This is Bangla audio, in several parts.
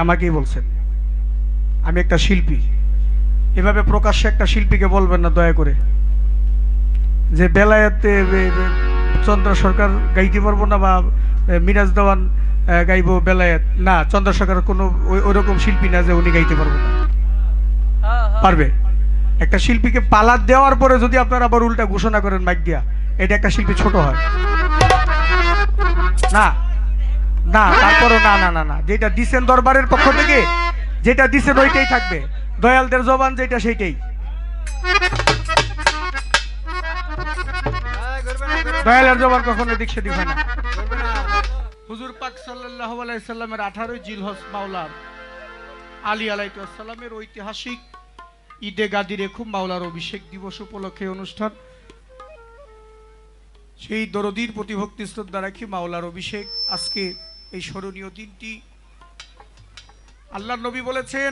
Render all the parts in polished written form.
আমাকেই বলছেন আমি একটা শিল্পী। এভাবে প্রকাশ্যে একটা শিল্পীকে বলবেন না দয়া করে যে বেলায়েতে চন্দ্র সরকার গাইতে পারবো না বা মিরাজ দেওয়ান গাইবো বেলায়েত না। চন্দ্র সরকার কোনো ওইরকম শিল্পী না যে উনি গাইতে পারবো না, পারবে। একটা শিল্পীকে পালা দেওয়ার পরে যদি আপনারা আবার উল্টা ঘোষণা করেন মাইক দিয়া, এটা একটা শিল্পী ছোট হয় না। না তারপরও না না না না, যেটা দিছেন দরবারের পক্ষ থেকে, যেটা দিছেন ওইটাই থাকবে। দয়ালদের জবান যেটা সেইটাই। দয়ালের জবান কখনো এদিক সেদিক হয় না। হুজুর পাক সাল্লাল্লাহু আলাইহি সাল্লামের 18 জিলহজ মাওলার আলী আলাইহিস সালামের ঐতিহাসিক ঈদে গাদিরে খুব মাওলার অভিষেক দিবস উপলক্ষে অনুষ্ঠান। সেই দরদির প্রতি ভক্তি শ্রদ্ধা রাখি মাওলার অভিষেক আজকে এই স্মরণীয় দিনটি। আল্লাহর নবী বলেছেন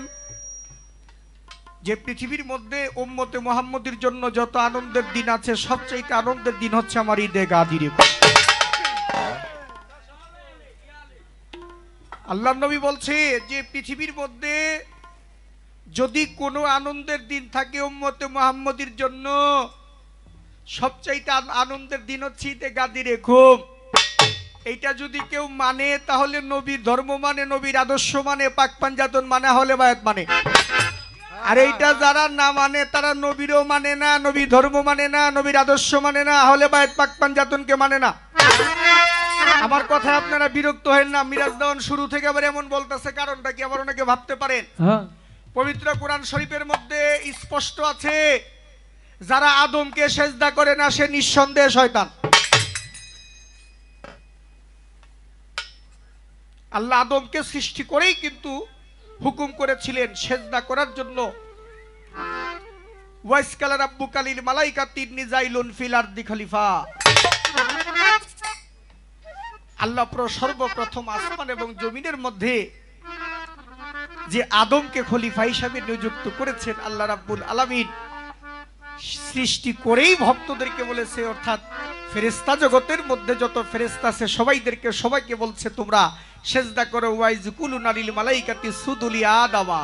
যে পৃথিবীর মধ্যে উম্মতে মুহাম্মদের জন্য যত আনন্দের দিন আছে সবচেয়ে আনন্দের দিন হচ্ছে আমার ঈদে গাদিরে। আল্লাহর নবী বলছে যে পৃথিবীর মধ্যে যদি কোনো আনন্দের দিন থাকে উম্মতে মুহাম্মদের জন্য সবচাইতে আনন্দের দিন হচ্ছে ঈদে গাদিরে খুব। এইটা যদি কেউ মানে তাহলে নবীর ধর্ম মানে, নবীর আদর্শ মানে, পাক পাঞ্জাতন মানে, হলে বায়াত মানে। আর এইটা যারা না মানে তারা নবীরও মানে না, নবীর ধর্ম মানে না, নবীর আদর্শ মানে না, হলে বায়াত পাক পাঞ্জাতনকে মানে না। আমার কথা আপনারা বিরক্ত হেন না। মিরাজ দেওয়ান শুরু থেকে আবার এমন বলতেছে, কারণটা কি আবার অনেকে ভাবতে পারেন। পবিত্র কোরআন শরীফের মধ্যে স্পষ্ট আছে যারা আদমকে সেজদা করে না সে নিঃসন্দেহে শয়তান। আল্লাহ আদমকে সৃষ্টি করেই কিন্তু হুকুম করেছিলেন সেজদা করার জন্য। ওয়াইসকালা রাব্বুকা লিল মালাইকাতি ইন্নী জাইলুন ফিল আরদি খলিফা। আল্লাহ সর্বপ্রথম আসমান এবং জমিনের মধ্যে যে আদমকে খলিফা হিসাবে নিযুক্ত করেছেন আল্লাহ রাব্বুল আলামিন সৃষ্টি করেই ভক্তদেরকে বলেছে, অর্থাৎ ফেরেশতা জগতের মধ্যে যত ফেরেশতা আছে সবাইকে বলছে তোমরা সেজদা করো। ওয়াইজকুলুনা লিল মালাইকাতি সুজুদু লি আদামা।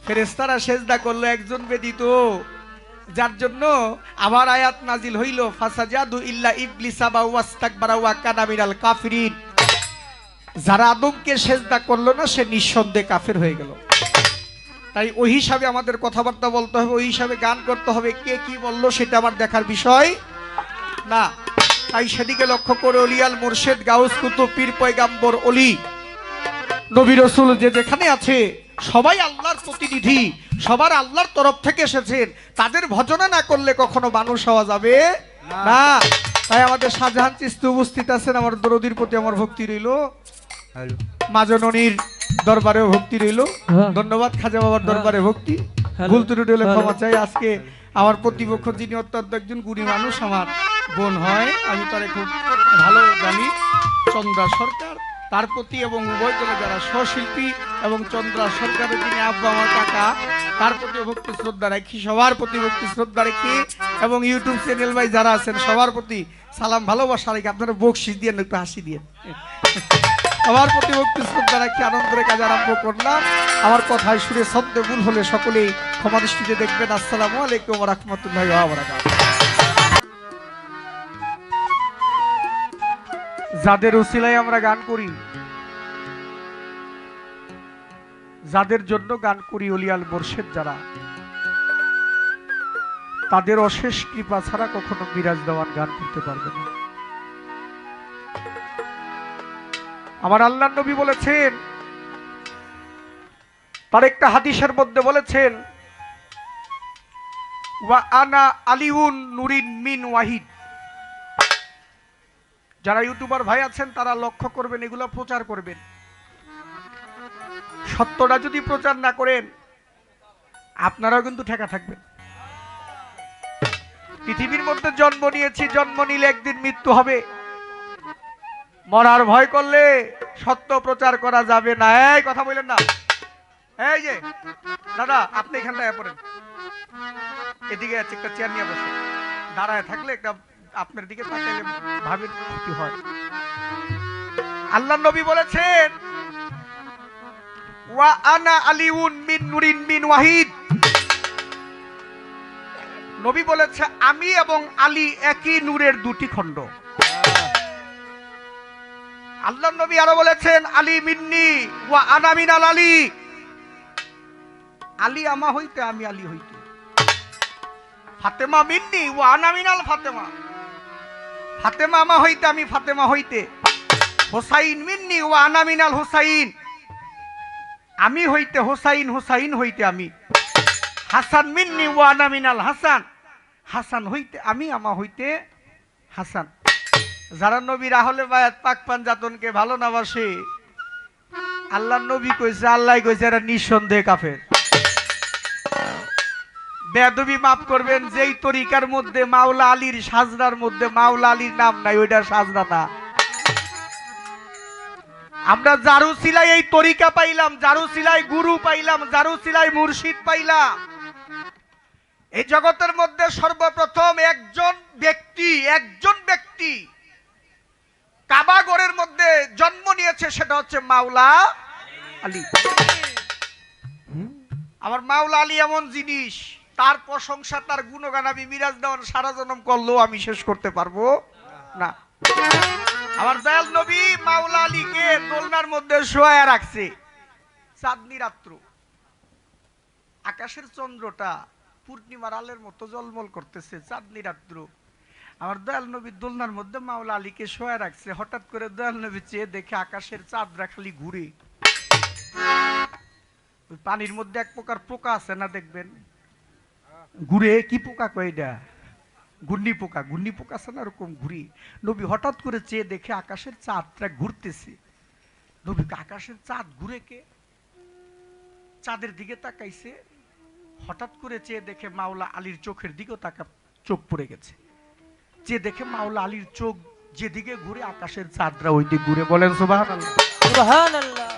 ফেরেশতারা সেজদা করলো একজন ব্যতীত, যার জন্য আবার আয়াত নাজিল হইল ফাসাজাদু ইল্লা ইবলিসা ওয়াস্তাকবারা ওয়া কানা মিনাল কাফিরিন। যারা আদমকে সেজদা করলো না সে নিঃসন্দেহে কাফের হয়ে গেল। তাই ওই হিসাবে আমাদের কথাবার্তা বলতে হবে, ওই হিসাবে গান করতে হবে। কে কি বললো সেটা আমার দেখার বিষয় না। তাই সেদিকে লক্ষ্য করে অলিয়াল মুর্শেদ গাউস কুতুব পীর পয়গাম্বর অলি নবী রাসূল যে যেখানে আছে সবাই আল্লাহর প্রতিনিধি, সবার আল্লাহর তরফ থেকে এসেছেন। তাদের ভজনা না করলে কখনো মানুষ হওয়া যাবে না। তাই আমাদের শাহজাহান চিশতি উপস্থিত আছেন, আমার দরদির প্রতি আমার ভক্তি রইল, মাজননির দরবারেও ভক্তি রইল। ধন্যবাদ খাজা বাবার দরবারে ভক্তি। ভুল ত্রুটি হলে ক্ষমা চাই। আজকে আমার প্রতিপক্ষ যিনি অত্যন্ত একজন গুণী মানুষ, আমার বোন হয়, আমি তারে খুব ভালো জানি, চন্দ্রা সরকার, তার প্রতি এবং উভয় দলে যারা সহশিল্পী এবং চন্দ্রা সরকারের যিনি আব্বা আমার কাকা, তার প্রতি ভক্তি শ্রদ্ধা রাখি, সবার প্রতি ভক্তি শ্রদ্ধা রাখি এবং ইউটিউব চ্যানেল ভাই যারা আছেন সবার প্রতি সালাম ভালোবাসা রাখি। আপনারা বকশিস দিয়ে একটু হাসি দিয়ে সবার প্রতি ভক্তি শ্রদ্ধা রাখি আনন্দের কাজ আরম্ভ করলাম। আমার কথায় সুরে শব্দে ভুল হলে সকলেই ক্ষমা দৃষ্টিতে দেখবেন। আসসালামু আলাইকুম ওয়া রাহমাতুল্লাহি ওয়া বারাকাতুহু। যাদের উসিলায় আমরা গান করি, যাদের জন্য গান করি, অলিয়াল মুর্শেদ যারা, তাদের অশেষ কৃপা ছাড়া কখনো মিরাজ দেওয়ান গান করতে পারবে না। আমার আল্লাহর নবী বলেছেন, তার একটা হাদিসের মধ্যে বলেছেন ওয়া আনা আলিউন নুরিন মিন ওয়াহিদ। যারা ইউটিউবার ভাই আছেন তারা লক্ষ্য করবেন, এগুলো প্রচার করবেন। সত্যটা যদি প্রচার না করেন আপনারাও কিন্তু ঠেকা থাকবেন। পৃথিবীর মধ্যে জন্ম নিয়েছি, জন্ম নিলে একদিন মৃত্যু হবে। মরার ভয় করলে সত্য প্রচার করা যাবে না। এই কথা বললেন না। এই যে দাদা আপনি এখানটায় পড়েন, এদিকে আছে একটা চেয়ার নিয়ে বসে, দাঁড়ায় থাকলে একটা আপনার দিকে তাকাইলে ভাবের ক্ষতি হয়। আল্লাহর নবী বলেছেন ওয়া আনা আলিউন মিন নুরিন মিন ওয়াহিদ। নবী বলেছে আমি এবং আলী একই নূরের দুটি খণ্ড। আল্লাহ নবী আরো বলেছেন আলী মিন্নি ওয়া আনা মিনাল আলী। আলী আমা হইতে আমি আলী হইতে। ফাতেমা মিন্নি ওয়া আনা মিনাল ফাতেমা। ফাতেমা আমা হইতে আমি ফাতেমা হইতে। হোসাইন মিন্নি ওয়া আনা মিনাল হোসাইন। আমি হইতে হোসাইন, হোসাইন হইতে আমি। হাসান মিন্নি ওয়া আনা মিনাল হাসান। হাসান হইতে আমি, আমা হইতে হাসান। যারা নবীর আহলে বায়াত পাক পাঞ্জাতনকে ভালো না বাসে, আল্লাহ নবী কইছে, আল্লাহ কইছে এরা নিঃসন্দেহে কাফের। বেয়াদবি মাফ করবেন, যেই তরিকার মধ্যে মাওলা আলীর সাজদার মধ্যে মাওলা আলীর নাম নাই, ওইটা সাজদা না। আমরা জারু সিলাই এই তরিকা পাইলাম, জারু সিলাই গুরু পাইলাম, জারু সিলাই মুর্শিদ পাইলাম। এই জগতের মধ্যে সর্বপ্রথম একজন ব্যক্তি কাবাগরের মধ্যে জন্ম নিয়েছে, সেটা হচ্ছে মাওলা আলী। আমার মাওলা আলী এমন জিনিস, তার প্রশংসা, তার গুণগান আমি মিরাজ দেওয়ার সারা জন্ম করলেও আমি শেষ করতে পারবো না। আমার দয়াল নবী মাওলা আলীকে দোলনার মধ্যে শোয়া রাখছে। চাঁদনি রাত্র, আকাশের চন্দ্রটা পূর্ণিমার আলের মতো জলমল করতেছে, চাঁদনি রাত্র। আমার দয়াল নবী দোলনার মধ্যে মাওলা আলীকে শোয়া রাখছে। হঠাৎ করে দয়াল নবী চেয়ে দেখে আকাশের চাঁদরা খালি ঘুরে। ওই পানির মধ্যে এক প্রকার পোকা আছে না, দেখবেন ঘুরে। কি পোকা কয় এটা? ঘূর্ণি পোকা। ঘূর্ণি পোকা আছে না, ওরকম ঘুরি। নবী হঠাৎ করে চেয়ে দেখে আকাশের চাঁদটা ঘুরতেছে। নবী আকাশের চাঁদ ঘুরে কে? চাঁদের দিকে তাকাইছে, হঠাৎ করে চেয়ে দেখে মাওলা আলীর চোখের দিকেও চোখ পড়ে গেছে। চেয়ে দেখে মাওলা আলীর চোখ যেদিকে ঘুরে আকাশের চাঁদরা ওই দিকে ঘুরে। বলেন সুবহানাল্লাহ। সুবহানাল্লাহ।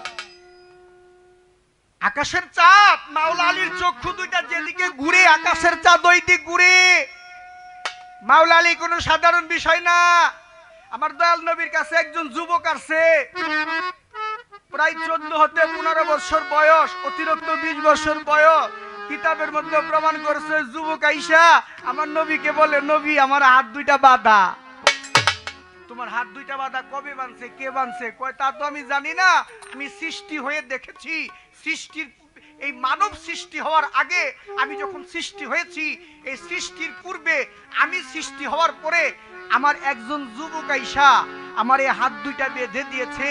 আকাশের চাঁদ, মাওলা আলীর চক্ষু দুইটা যেদিকে ঘুরে আকাশের চাঁদ ওই দিক ঘুরে। মাওলা আলী কোনো সাধারণ বিষয় না। আমার দয়াল নবীর কাছে একজন যুবক আসছে, প্রায় 14 হতে 15 বছর বয়স, অতিরিক্ত 20 বছর বয়স। কিতাবের মধ্যে প্রমাণ করছে যুবক আইসা আমার নবীকে বলে, নবী আমার হাত দুইটা বাঁধা। তোমার হাত দুইটা বাঁধা কবে বাঁধছে, কে বাঁধছে? কয় তা তো আমি জানি না, আমি সৃষ্টি হয়ে দেখেছি। সৃষ্টির এই মানব সৃষ্টি হওয়ার আগে আমি যখন সৃষ্টি হয়েছি, এই সৃষ্টির পূর্বে আমি সৃষ্টি হওয়ার পরে আমার একজন যুবক আইসা আমার এই হাত দুইটা বেঁধে দিয়েছে।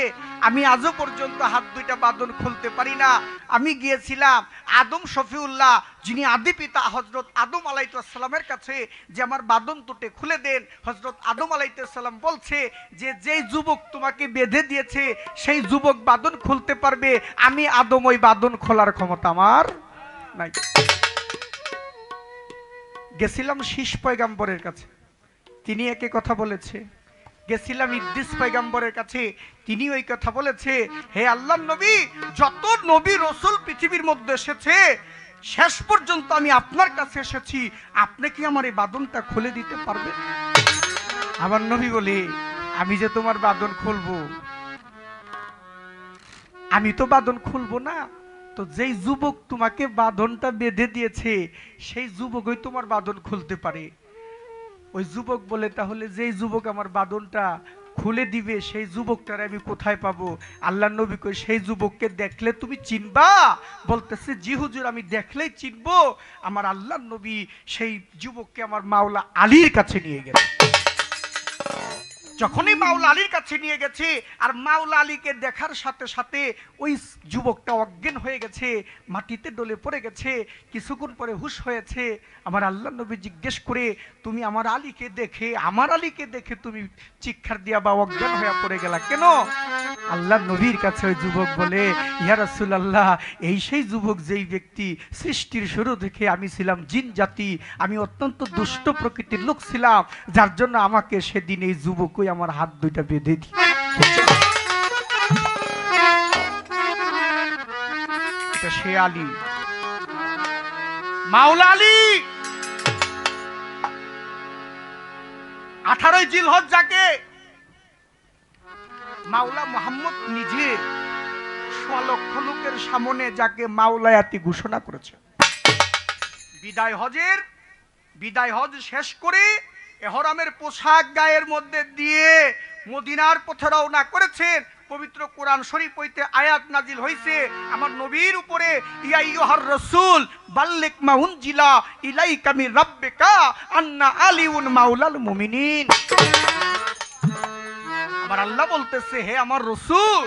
আমি আজও পর্যন্ত হাত দুইটা বাঁধন খুলতে পারি না। আমি গিয়েছিলাম আদম শফিউল্লাহ, যিনি আদি পিতা হযরত আদম আলাইহিস সালামের কাছে, যে আমার বাঁধন দুটো খুলে দেন। হযরত আদম আলাইহিস সালাম বলছে যে যেই যুবক তোমাকে বেঁধে দিয়েছে সেই যুবক বাঁধন খুলতে পারবে, আমি আদম ওই বাঁধন খোলার ক্ষমতা আমার নাই। গেছিলাম শীষ পয়গাম্বরের কাছে, তিনি একই কথা বলেছে। গেছিলাম ইদ্রিস পয়গাম্বরের কাছে, তিনি ওই কথা বলেছে। হে আল্লাহর নবী, যত নবী রাসূল পৃথিবীর মধ্যে এসেছে, শেষ পর্যন্ত আমি আপনার কাছে এসেছি, আপনি কি আমার এই বাঁধনটা খুলে দিতে পারবেন? আমার নবী বলে, আমি যে তোমার বাঁধন খুলবো, আমি তো বাঁধন খুলবো না। তো যেই যুবক তোমাকে বাঁধনটা বেঁধে দিয়েছে সেই যুবকই তোমার বাঁধন খুলতে পারে। ওই যুবক বলে, তাহলে যেই যুবক আমার বাঁধনটা খুলে দিবে সেই যুবকটার আমি কোথায় পাবো? আল্লাহ নবী কই, সেই যুবককে দেখলে তুমি চিনবা? বলতেছে জি হুজুর, আমি দেখলেই চিনবো। আমার আল্লাহ নবী সেই যুবককে আমার মাওলা আলীর কাছে নিয়ে গেছে। যখনই মাওলা আলীর কাছে নিয়ে গেছে, আর মাওলা আলীকে দেখার সাথে সাথে ওই যুবকটা অজ্ঞান হয়ে গেছে, মাটিতে ডলে পড়ে গেছে। কিছুক্ষণ পরে হুঁশ হয়েছে। আমার আল্লাহ নবী জিজ্ঞেস করে, তুমি আমার আলীকে দেখে তুমি চিৎকার দিয়া বা অজ্ঞান হয়ে পড়ে গেলা কেন? আল্লাহ নবীর কাছে ওই যুবক বলে, ইয়া রাসূলুল্লাহ, এই সেই যুবক যেই ব্যক্তি সৃষ্টির শুরু থেকে আমি ছিলাম জিন জাতি, আমি অত্যন্ত দুষ্ট প্রকৃতির লোক ছিলাম, যার জন্য আমাকে সেদিন এই যুবকই আমার হাত দুইটা বেঁধে দিই। এটা সে আলী, মাওলা আলী। 18 জিলহজ যাকে মাওলা মুহাম্মদ নিজে 1.5 লক্ষ লোকের সামনে যাকে মাওলায়াতি ঘোষণা করেছে। বিদায় হজ শেষ করে এহরামের পোশাক গায়ের মধ্যে দিয়ে মদিনার পথে রওনা করেছেন। পবিত্র কোরআন শরীফ হইতে আয়াত নাজিল হইছে আমার নবীর উপরে, ইয়া আইয়ুহার রাসূল বাল্লিগ মা উনজিলা ইলাইকা মির রাব্বিকা আন্না আলিউন মাওলাল মুমিনিন। আমার আল্লাহ বলতেছে, হে আমার রাসূল,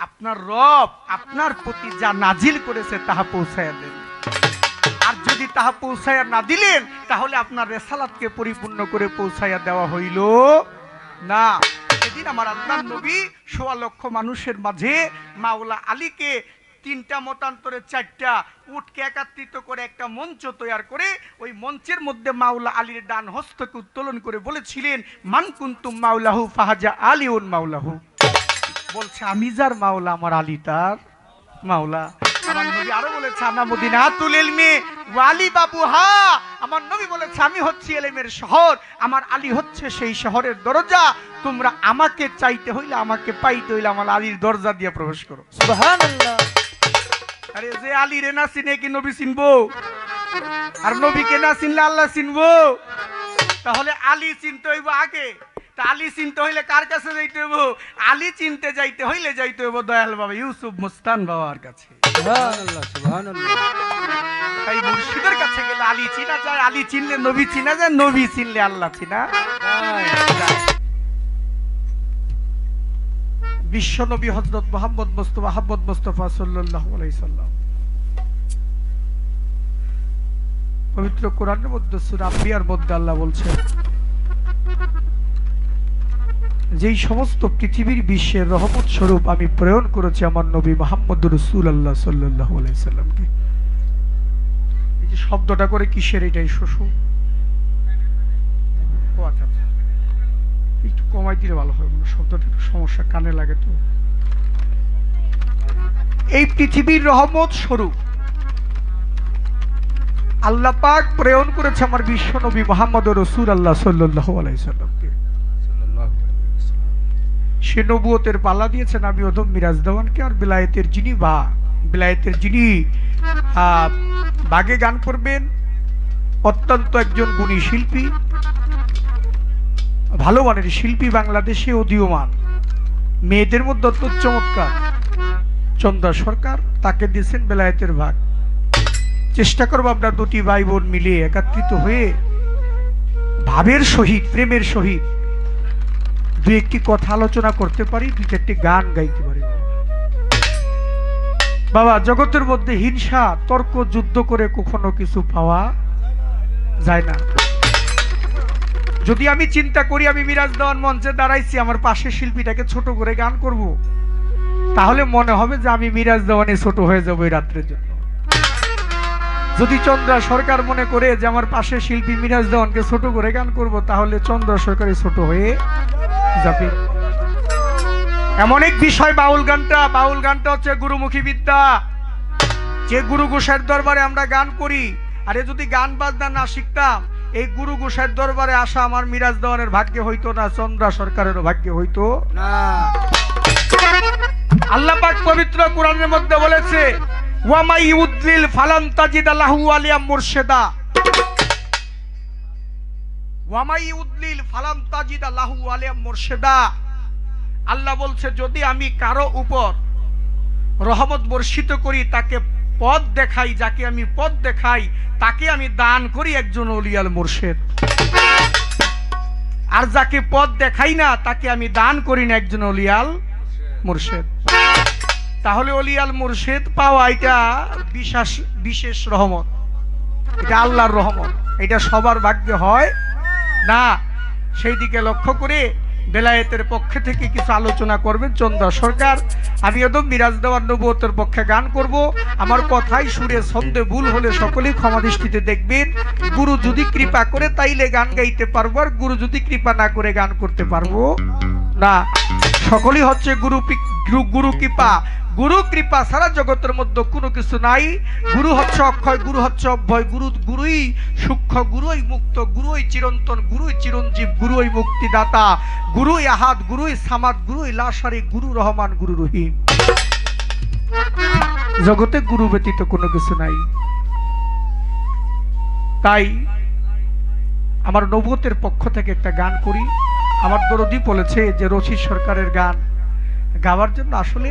আপনার রব আপনার প্রতি যা নাজিল করেছে তাহা পৌঁছায়া দেন। আর যদি তাহা পৌঁছায়া না দিলেন তাহলে আপনার রিসালাতকে পরিপূর্ণ করে পৌঁছায়া দেওয়া হইল না। সেদিন আমার আল্লাহর নবী ১৬ লক্ষ মানুষের মাঝে মাওলা আলীকে ৩টা মতান্তরে ৪টা উটকে একত্রিত করে একটা মঞ্চ তৈরি করে ওই মঞ্চের মধ্যে মাওলা আলীর ডান হস্তকে উত্তোলন করে বলেছিলেন, মান কুনতুম মাওলাহু ফাহাজা আলিউন মাওলাহু। বলছে আমি যার মাওলা আমার আলী তার মাওলা। আমার নবী আরো বলেছে, আনা মদিনাতুল ইলমি ওয়া আলী বাবুহা। আমার নবী বলেছে, আমি হচ্ছি ইলমের শহর, আমার আলী হচ্ছে সেই শহরের দরজা। তোমরা আমাকে চাইতে হইলে, আমাকে পাইতে হইলে আমার আলীর দরজা দিয়ে প্রবেশ করো। সুবহানাল্লাহ। আরে যে আলী রে না চিনে কি নবী চিনবো? আর নবীকে না চিনলে আল্লাহ চিনবো? তাহলে আলী চিনতে হইব আগে। তা আলী চিনতে হইলে কার কাছে যাইতে হইব? আলী চিনতে যাইতে হইলে যাইতে হইব দয়াল বাবা ইউসুফ মুস্তান বাবার কাছে। সুবহানাল্লাহ সুবহানাল্লাহ। তাই মুর্শিদের কাছে গেলে আলী চিনা যায়, আলী চিনলে নবী চিনা যায়, নবী চিনলে আল্লাহ চিনা যায়। বিশ্ব নবী হযরত মুহাম্মদ মুস্তাফা সাল্লাল্লাহু আলাইহি সাল্লাম পবিত্র কোরআনের মধ্যে সূরা আম্বিয়ার মধ্যে আল্লাহ বলছেন, যেই সমস্ত পৃথিবীর বিশ্বের রহমত স্বরূপ আমি প্রেরণ করেছি আমার নবী মুহাম্মদ রাসূলুল্লাহ সাল্লাল্লাহু আলাইহি সাল্লামকে। এই যে শব্দটা করে কিসের এটাই শোষো? ও আচ্ছা, একটু কমাই দিলে ভালো হয়, শব্দটা একটু সমস্যা, কানে লাগে তো। এই পৃথিবীর রহমত স্বরূপ আল্লাহ পাক প্রেরণ করেছে আমার বিশ্ব নবী মুহাম্মদ রাসূলুল্লাহ সাল্লাল্লাহু আলাইহি সাল্লামকে। সে নবুয়তের পাল্লা দিয়েছেন আমি ওদম মিরাজ দেওয়ানকে। আর বিলায়েতের যিনি বাগে গান করবেন, অত্যন্ত একজন গুণী শিল্পী, ভালো মানের শিল্পী, বাংলাদেশে উদীয়মান, মেয়েদের মধ্যে অত্যন্ত চমৎকার, চন্দ্রা সরকার, তাকে দিয়েছেন বেলায়েতের ভাগ। চেষ্টা করবো আমরা দুটি ভাই বোন মিলে একত্রিত হয়ে ভাবের সহিত, প্রেমের সহিত দুই একটি কথা আলোচনা করতে পারি, দুই চারটি গান গাইতে পারি। বাবা, জগতের মধ্যে হিংসা, তর্ক, যুদ্ধ করে কখনো কিছু পাওয়া যায় না। যদি আমি চিন্তা করি আমি মিরাজ দেওয়ান মঞ্চে দাঁড়াইছি, আমার পাশের শিল্পীটাকে ছোট করে গান করব, তাহলে মনে হবে যে আমি মিরাজ দেওয়ানে ছোট হয়ে যাবো এই রাত্রের জন্য। যদি চন্দ্রা সরকার মনে করে যে আমার পাশের শিল্পী মিরাজ দেওয়ানকে ছোট করে গান করব, তাহলে চন্দ্রা সরকারই ছোট হয়ে যাবে। এমন এক বিষয় বাউল গানটা হচ্ছে গুরুমুখী বিদ্যা। যে গুরু গোসাইয়ের দরবারে আমরা গান করি, আরে যদি গান বাজনা না শিখতাম, এই গুরু গোসাইয়ের দরবারে আসা আমার মিরাজ দেওয়ানের ভাগ্যে হইতো না, চন্দ্রা সরকারেরও ভাগ্যে হইতো না। আল্লাহ পাক পবিত্র কোরআনের মধ্যে বলেছে, ওয়া মাই ইউদ্লিল ফালান তাজিদ লাহু ওয়ালিয়া মুরশিদা। ওয়া মাই ইউদ্লিল ফালান তাজিদ লাহু ওয়ালিয়া মুরশিদা। আল্লাহ বলছে, যদি আমি কারো উপর রহমত বর্ষিত করি, তাকে পথ দেখাই, যাকে আমি পথ দেখাই তাকে আমি দান করি একজন ওলিয়াল মুর্শিদ। আর যাকে পথ দেখাই না তাকে আমি দান করি না একজন ওলিয়াল মুর্শিদ। তাহলে ওলিয়াল মুর্শিদ পাওয়া এটা বিশেষ রহমত, এটা আল্লাহর রহমত, এটা সবার ভাগ্যে হয় না। সেই দিকে লক্ষ্য করে বেলায়েতের পক্ষে থেকে কিছু আলোচনা করবেন চন্দ্রা সরকার। আমি একদম মিরাজ দেওয়ার নবুয়তের পক্ষে গান করব। আমার কথাই সুরে ছন্দে ভুল হলে সকলেই ক্ষমা দৃষ্টিতে দেখবেন। গুরু যদি কৃপা করে তাইলে গান গাইতে পারবো, আর গুরু যদি কৃপা না করে গান করতে পারবো না। সকলেই হচ্ছে গুরু কৃপা। গুরু কৃপা সারা জগতের মধ্যে কোনো কিছু নাই। গুরু হচ্ছে অক্ষয়, গুরু হচ্ছে অভয়, গুরুই সূক্ষ্ম, গুরুই মুক্ত, গুরুই চিরন্তন, গুরুই চিরঞ্জীব, গুরুই মুক্তিদাতা, গুরুই আহাদ, গুরুই সামাদ, গুরুই লাশারি, গুরু রহমান, গুরু রহিম। জগতে গুরু ব্যতীত কোনো কিছু নাই। তাই আমার নবুয়তের পক্ষ থেকে একটা গান করি। আমার দরদি বলেছে যে রশিদ সরকারের গান গাওয়ার জন্য আসলে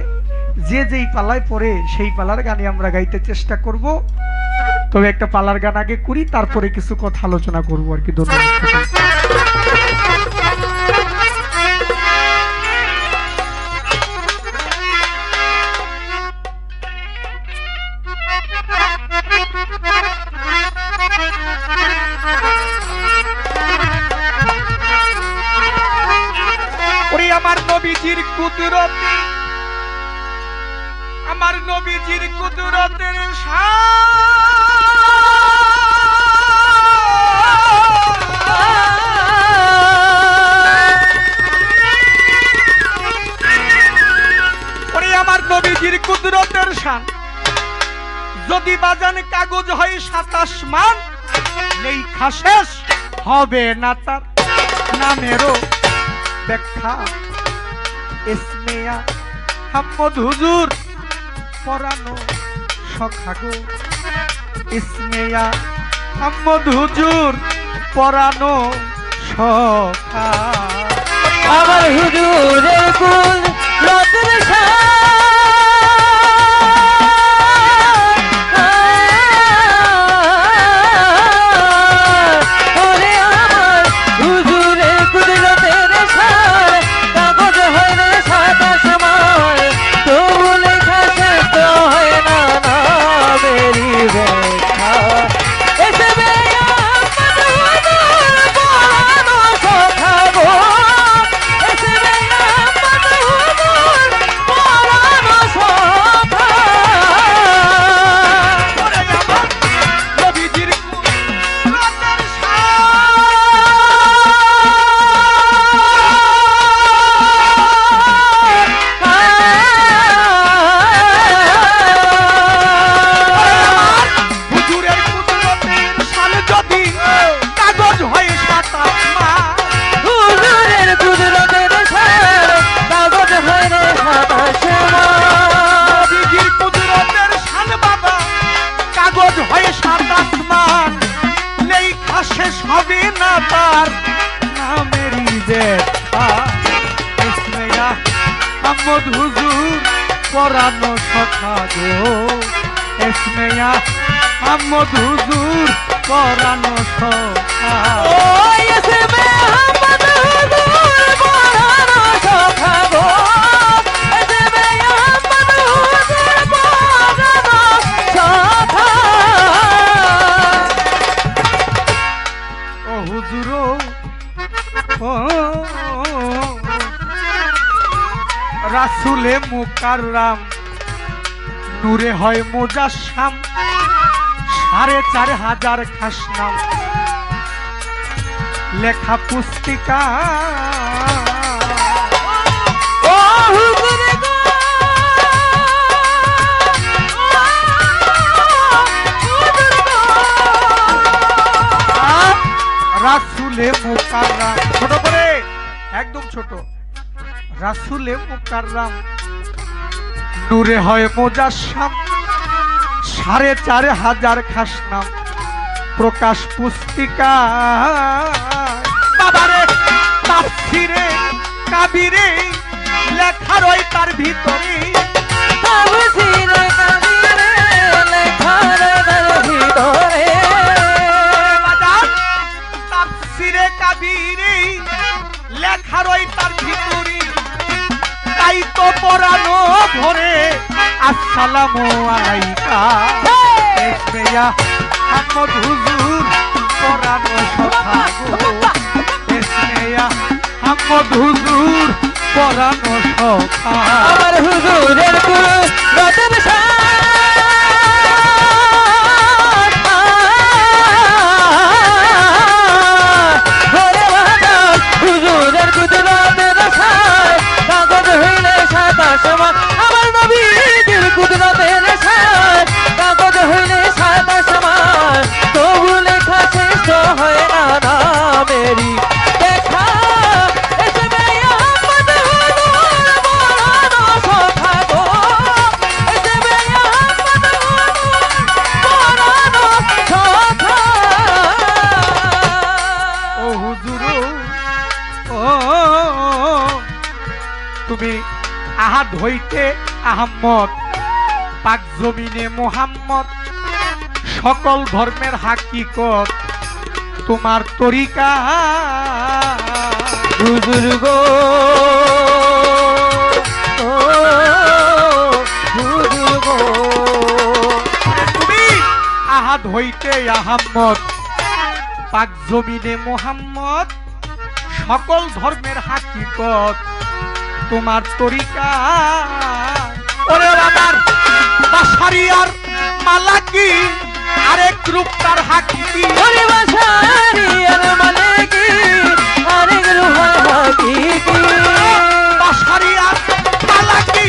যে যেই পালায় পড়ে সেই পালার গানে আমরা গাইতে চেষ্টা করব। তবে একটা পালার গান আগে করি, তারপরে কিছু কথা আলোচনা করবো আর কি। ধন্যবাদ। আমার নবীজির কুদরতে, আমার নবীজির কুদরতের আমার নবীজির কুদরতের শান যদি বাজান কাগজ হয় 27 মান, লেখা শেষ হবে না তার নামেরও ব্যাখ্যা। ইসমিয়া হাম্মদ হুজুর পরানো সখাগো, ইসমিয়া হাম্মদ হুজুর পরানো সখা। আমার হুজুরের কুল রতন শেষ হবে না তার নামেরই ব্যাখ্যা। ইসমিয়া হাম্মদ হুজুর পরানো সখা গো, ইসমিয়া হাম্মদ হুজুর পরানো সখা। ও ইসমিয়া হাম্মদ হুজুর পরানো সখা গো, ইসমিয়া হাম্মদ হুজুর পরানো সখা। ও হুজুর রাসূলে মুকাররম নূরে হয় মুজাসসাম, 4500 খাস নাম লেখা পুস্তিকা। ও হুজুর গো রাসূলে মুকাররম, ছোট করে একদম ছোট, রাসূলে মুকাররম নূরে হয় মুজাসসাম, 4500 খাস নাম প্রকাশ পুস্তিকা। বাবারে তাফসিরে কাবিরে লেখা রয় তার ভিতরে, তাফসিরে কাবিরে লেখা রয় তার ভিতরে। তাফসিরে কাবিরে লেখা রয় তার ভিতরে, তাই তো পরানো ভরে আসসালামু আলাইকা। ইসমিয়া হাম্মদ হুজুর পরানো সখা গো, ইসমিয়া হাম্মদ হুজুর পরানো সখা। আমার হুজুরের কুল রতন হুজুরের কুদরতের সায় কাগজ হইলে 27 মান। আমার নবীর কুদরতের সায় কাগজ হইলে 27 মান, তবু লেখা শেষ হয় না নামেরই ব্যাখ্যা। ইসমিয়া হাম্মদ হুজুর পরানো সখা গো, হইতে আহম্মদ, পাক জমিনে মোহাম্মদ, সকল ধর্মের হাকিকত তোমার তরিকা। হুজুর গো, ও হুজুর গো, তুমি আহাদ হইতে আহম্মদ, পাক জমিনে মোহাম্মদ, সকল ধর্মের হাকিকত তোমার তরিকা। ওরে আমার বাসারিয়ার মালাকি, আরেক রূপ তার হাকিকি। ওরে বাসারিয়ার মালিকি, আরেক রূপ হাকিকি। বাসারিয়ার মালাকি,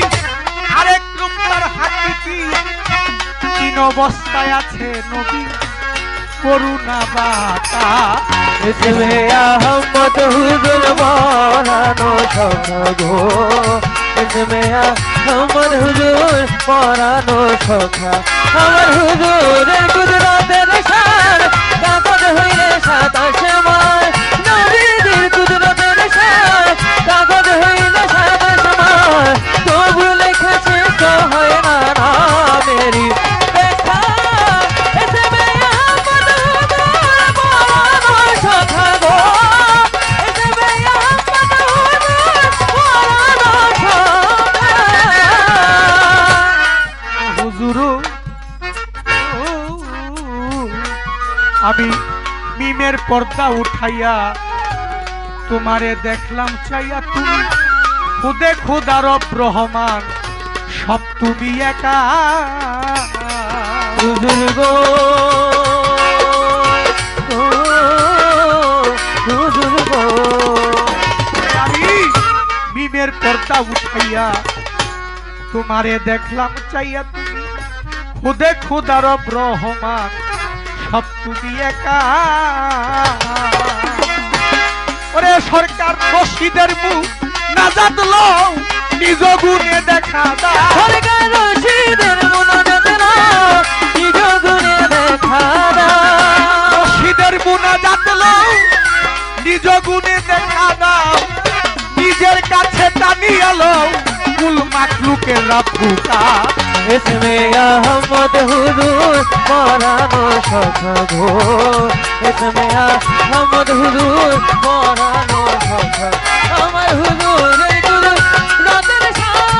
আরেক রূপ তার হাকিকি। তিন অবস্থায় আছে নবী করুণা বাতা। ইসমে আহমদ হুজুর পরানো সখা গো, ইসমে আহমদ হুজুর পরানো সখা। আমার হুজুরের কুদরতের শান, কাগজ হইলে সাত আসমান। নবীদের কুদরতের শান, কাগজ হইলে সাত আসমান। তবু লিখেছে তো হয় না নামেরই দেখা। ইসমে আহমদ হুজুর পরানো সখা গো, ইসমে আহমদ হুজুর পরানো সখা। হুজুরু আমি মিমের পর্দা উঠাইয়া তোমারে দেখলাম চাইয়া। তুমি খুদে খুদা রব রহমান, সব তুমি একা। হুজুর গো, ও হুজুর গো, আমি মিমের পর্দা উঠাইয়া তোমারে দেখলাম চাইয়া। তুমি খুদে খুদা রব রহমান, সব তুমি একা। ওরে সরকার রশিদের মুখ নাজাত লও, নিজ গুণে দেখা দাও। সরকার রশিদের মুনাজাত নাও, নিজ গুণে দেখা দাও। রশিদের মুনাজাত লও, নিজ গুণে দেখা দাও। নিজের কাছে টানিয়া লও, কুল মাকলুকের রাফুকা। ইসমে আহমদ হুজুর পরানো সখা গো, ইসমে আহমদ হুজুর পরানো সখা। আমার হুজুরের কুদরতের শান,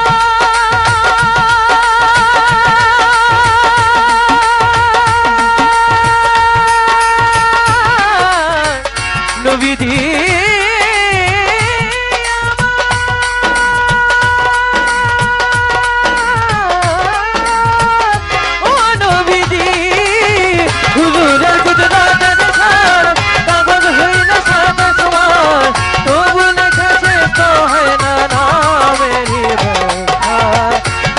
নবীজি ও নবীজি, হুজুরের কুদরতের শান, কাগজ হইলে সাত আসমান। তবু লিখেছে তো হয় না নামেরই দেখা।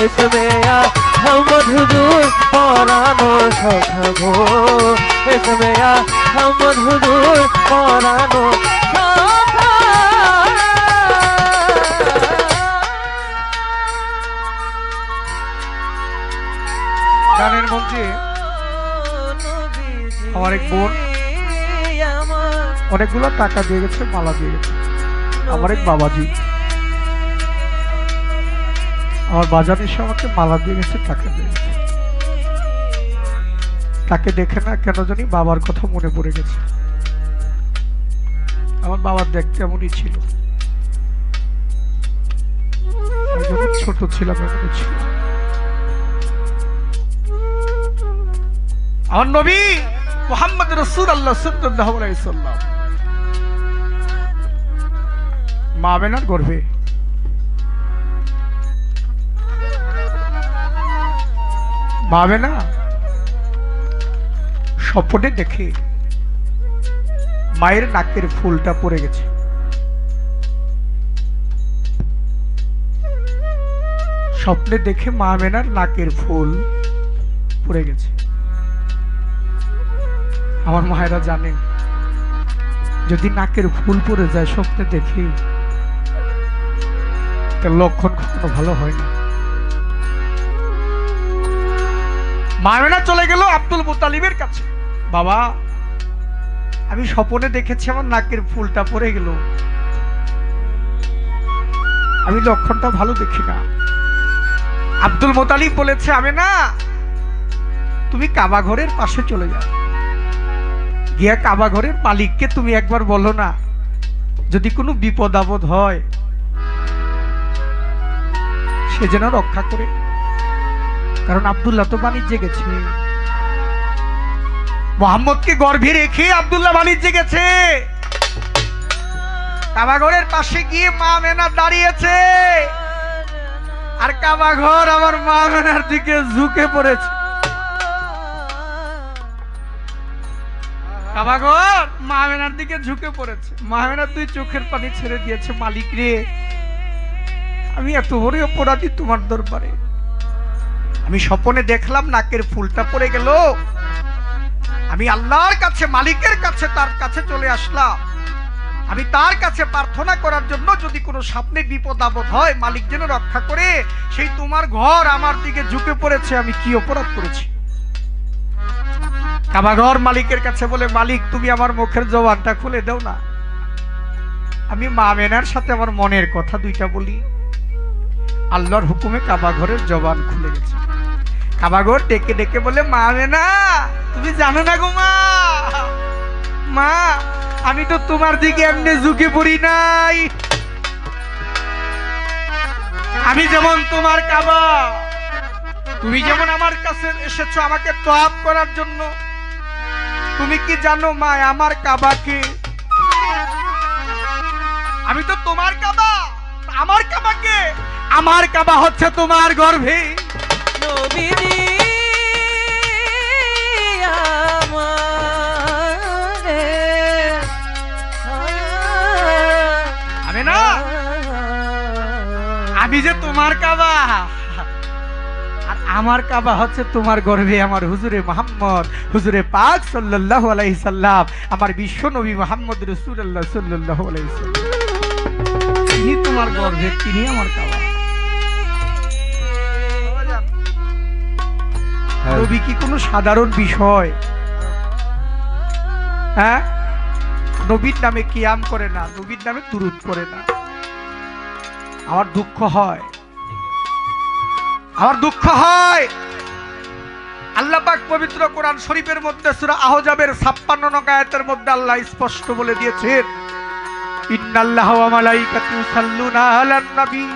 ইসমে আহমদ হুজুর পরানো সখা গো, ইসমে আহমদ হুজুর পরানো সখা। গানের মঞ্চে আমার এক বোন অনেকগুলো টাকা দিয়ে গেছে, মালা দিয়ে গেছে। আমার এক বাবাজি, আমার বাজার এসে আমাকে মালা দিয়ে গেছে, টাকা দিয়ে গেছে। তাকে দেখে না কেন জানি বাবার কথা মনে পড়ে গেছে। আমার বাবার দেখতে এমনই ছিল, আমি যখন ছোট ছিলাম এমনই ছিল। আমার নবী মুহাম্মদ রাসূলুল্লাহ সাল্লাল্লাহু আলাইহি সাল্লাম মা আমেনার গর্ভে মা আমেনা স্বপ্নে দেখে মায়ের নাকের ফুলটা পড়ে গেছে। স্বপ্নে দেখে মা আমেনার নাকের ফুল পড়ে গেছে। আমার মায়েরা জানেন যদি নাকের ফুল পড়ে যায় স্বপ্নে দেখি তার লক্ষণ কখনো ভালো হয় না। মা আমেনা চলে গেল আব্দুল মুত্তালিবের কাছে। বাবা, আমি স্বপ্নে দেখেছি আমার নাকের ফুলটা পড়ে গেল, আমি লক্ষণটা ভালো দেখি না। আব্দুল মোতালিব বলেছে, আমেনা তুমি কাবা ঘরের পাশে চলে যাও, গিয়া কাবা ঘরের মালিককে তুমি একবার বলো না, যদি কোনো বিপদ আপদ হয় সে যেন রক্ষা করে। কারণ আব্দুল্লাহ তো বাণিজ্যে গেছে, মোহাম্মদকে গর্ভে রেখে আব্দুল্লাহ বাণিজ্যে গেছে। কাবা ঘরের পাশে গিয়ে মা আমেনা দাঁড়িয়েছে, আর কাবা ঘর আমার মা আমেনার দিকে ঝুঁকে পড়েছে। কাবা ঘর মা আমেনার দিকে ঝুঁকে পড়েছে। মা আমেনা তুই চোখের পানি ছেড়ে দিয়েছে, মালিক রে আমি এত বড় অপরাধী তোমার দরবারে। আমি স্বপ্নে দেখলাম নাকের ফুলটা পড়ে গেল, আমি আল্লাহর কাছে, মালিকের কাছে, তার কাছে চলে আসলাম। আমি তার কাছে প্রার্থনা করার জন্য, যদি কোনো স্বপ্নে বিপদ আপদ হয় মালিক যেন রক্ষা করে। সেই তোমার ঘর আমার দিকে ঝুঁকে পড়েছে, আমি কি অপরাধ করেছি? কাবা ঘর মালিকের কাছে বলে, মালিক তুমি আমার মুখের জবানটা খুলে দাও না, আমি মা আমেনার সাথে আমার মনের কথা দুইটা বলি। আল্লাহর হুকুমে কাবা ঘরের জবান খুলে গেছে। কাবা ঘর ডেকে ডেকে বলে, মা আমেনা তুমি জানো না গো মা, মা আমি তো তোমার দিকে এমনি ঝুঁকে পড়ি নাই, আমি যেমন তোমার কাবা, তুমি যেমন আমার কাছে এসেছো আমাকে তওয়াব করার জন্য। তুমি কি জানো মা আমার কাবাকে, আমি তো তোমার কাবা, আমার কাবাকে, আমার কাবা হচ্ছে তোমার গর্ভে। নবীজি আমারে আমেনা আমি যে তোমার কাবা, আর আমার কাবা হচ্ছে তোমার গর্ভে আমার হুজুরে মুহাম্মদ, হুজুরে পাক সাল্লাল্লাহু আলাইহি সাল্লাম, আমার বিশ্ব নবী মুহাম্মদ রাসূলুল্লাহ সাল্লাল্লাহু আলাইহি সাল্লাম, তিনি তোমার গর্ভে, তিনি আমার কাবা। নবী কি কোনো সাধারণ বিষয়? হ্যাঁ, নবীর নামে কিয়াম করে না, নবীর নামে দুরূদ করে না। আমার দুঃখ হয়, আমার দুঃখ হয়। আল্লাহ পাক পবিত্র কোরআন শরীফের মধ্যে সূরা আহজাবের 56 নং আয়াতের মধ্যে আল্লাহ স্পষ্ট বলে দিয়েছেন, ইন্নাল্লাহা ওয়া মালাইকাতুহু ইউসাল্লুনা আলান নবী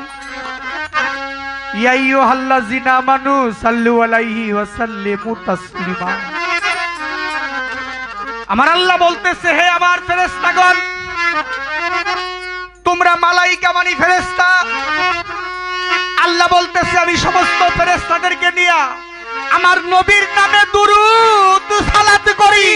ইয়া আইয়ুহাল্লাযিনা আমানু সাল্লু আলাইহি ওয়া সাল্লিমু তাসলিমা। আমার আল্লাহ বলতেছে, হে আমার ফেরেশতাগণ, তোমরা মালাইকা মানে ফেরেশতা। আল্লাহ বলতেছে আমি সমস্ত ফেরেশতাদেরকে নিয়ে আমার নবীর নামে দুরূদ সালাত করি।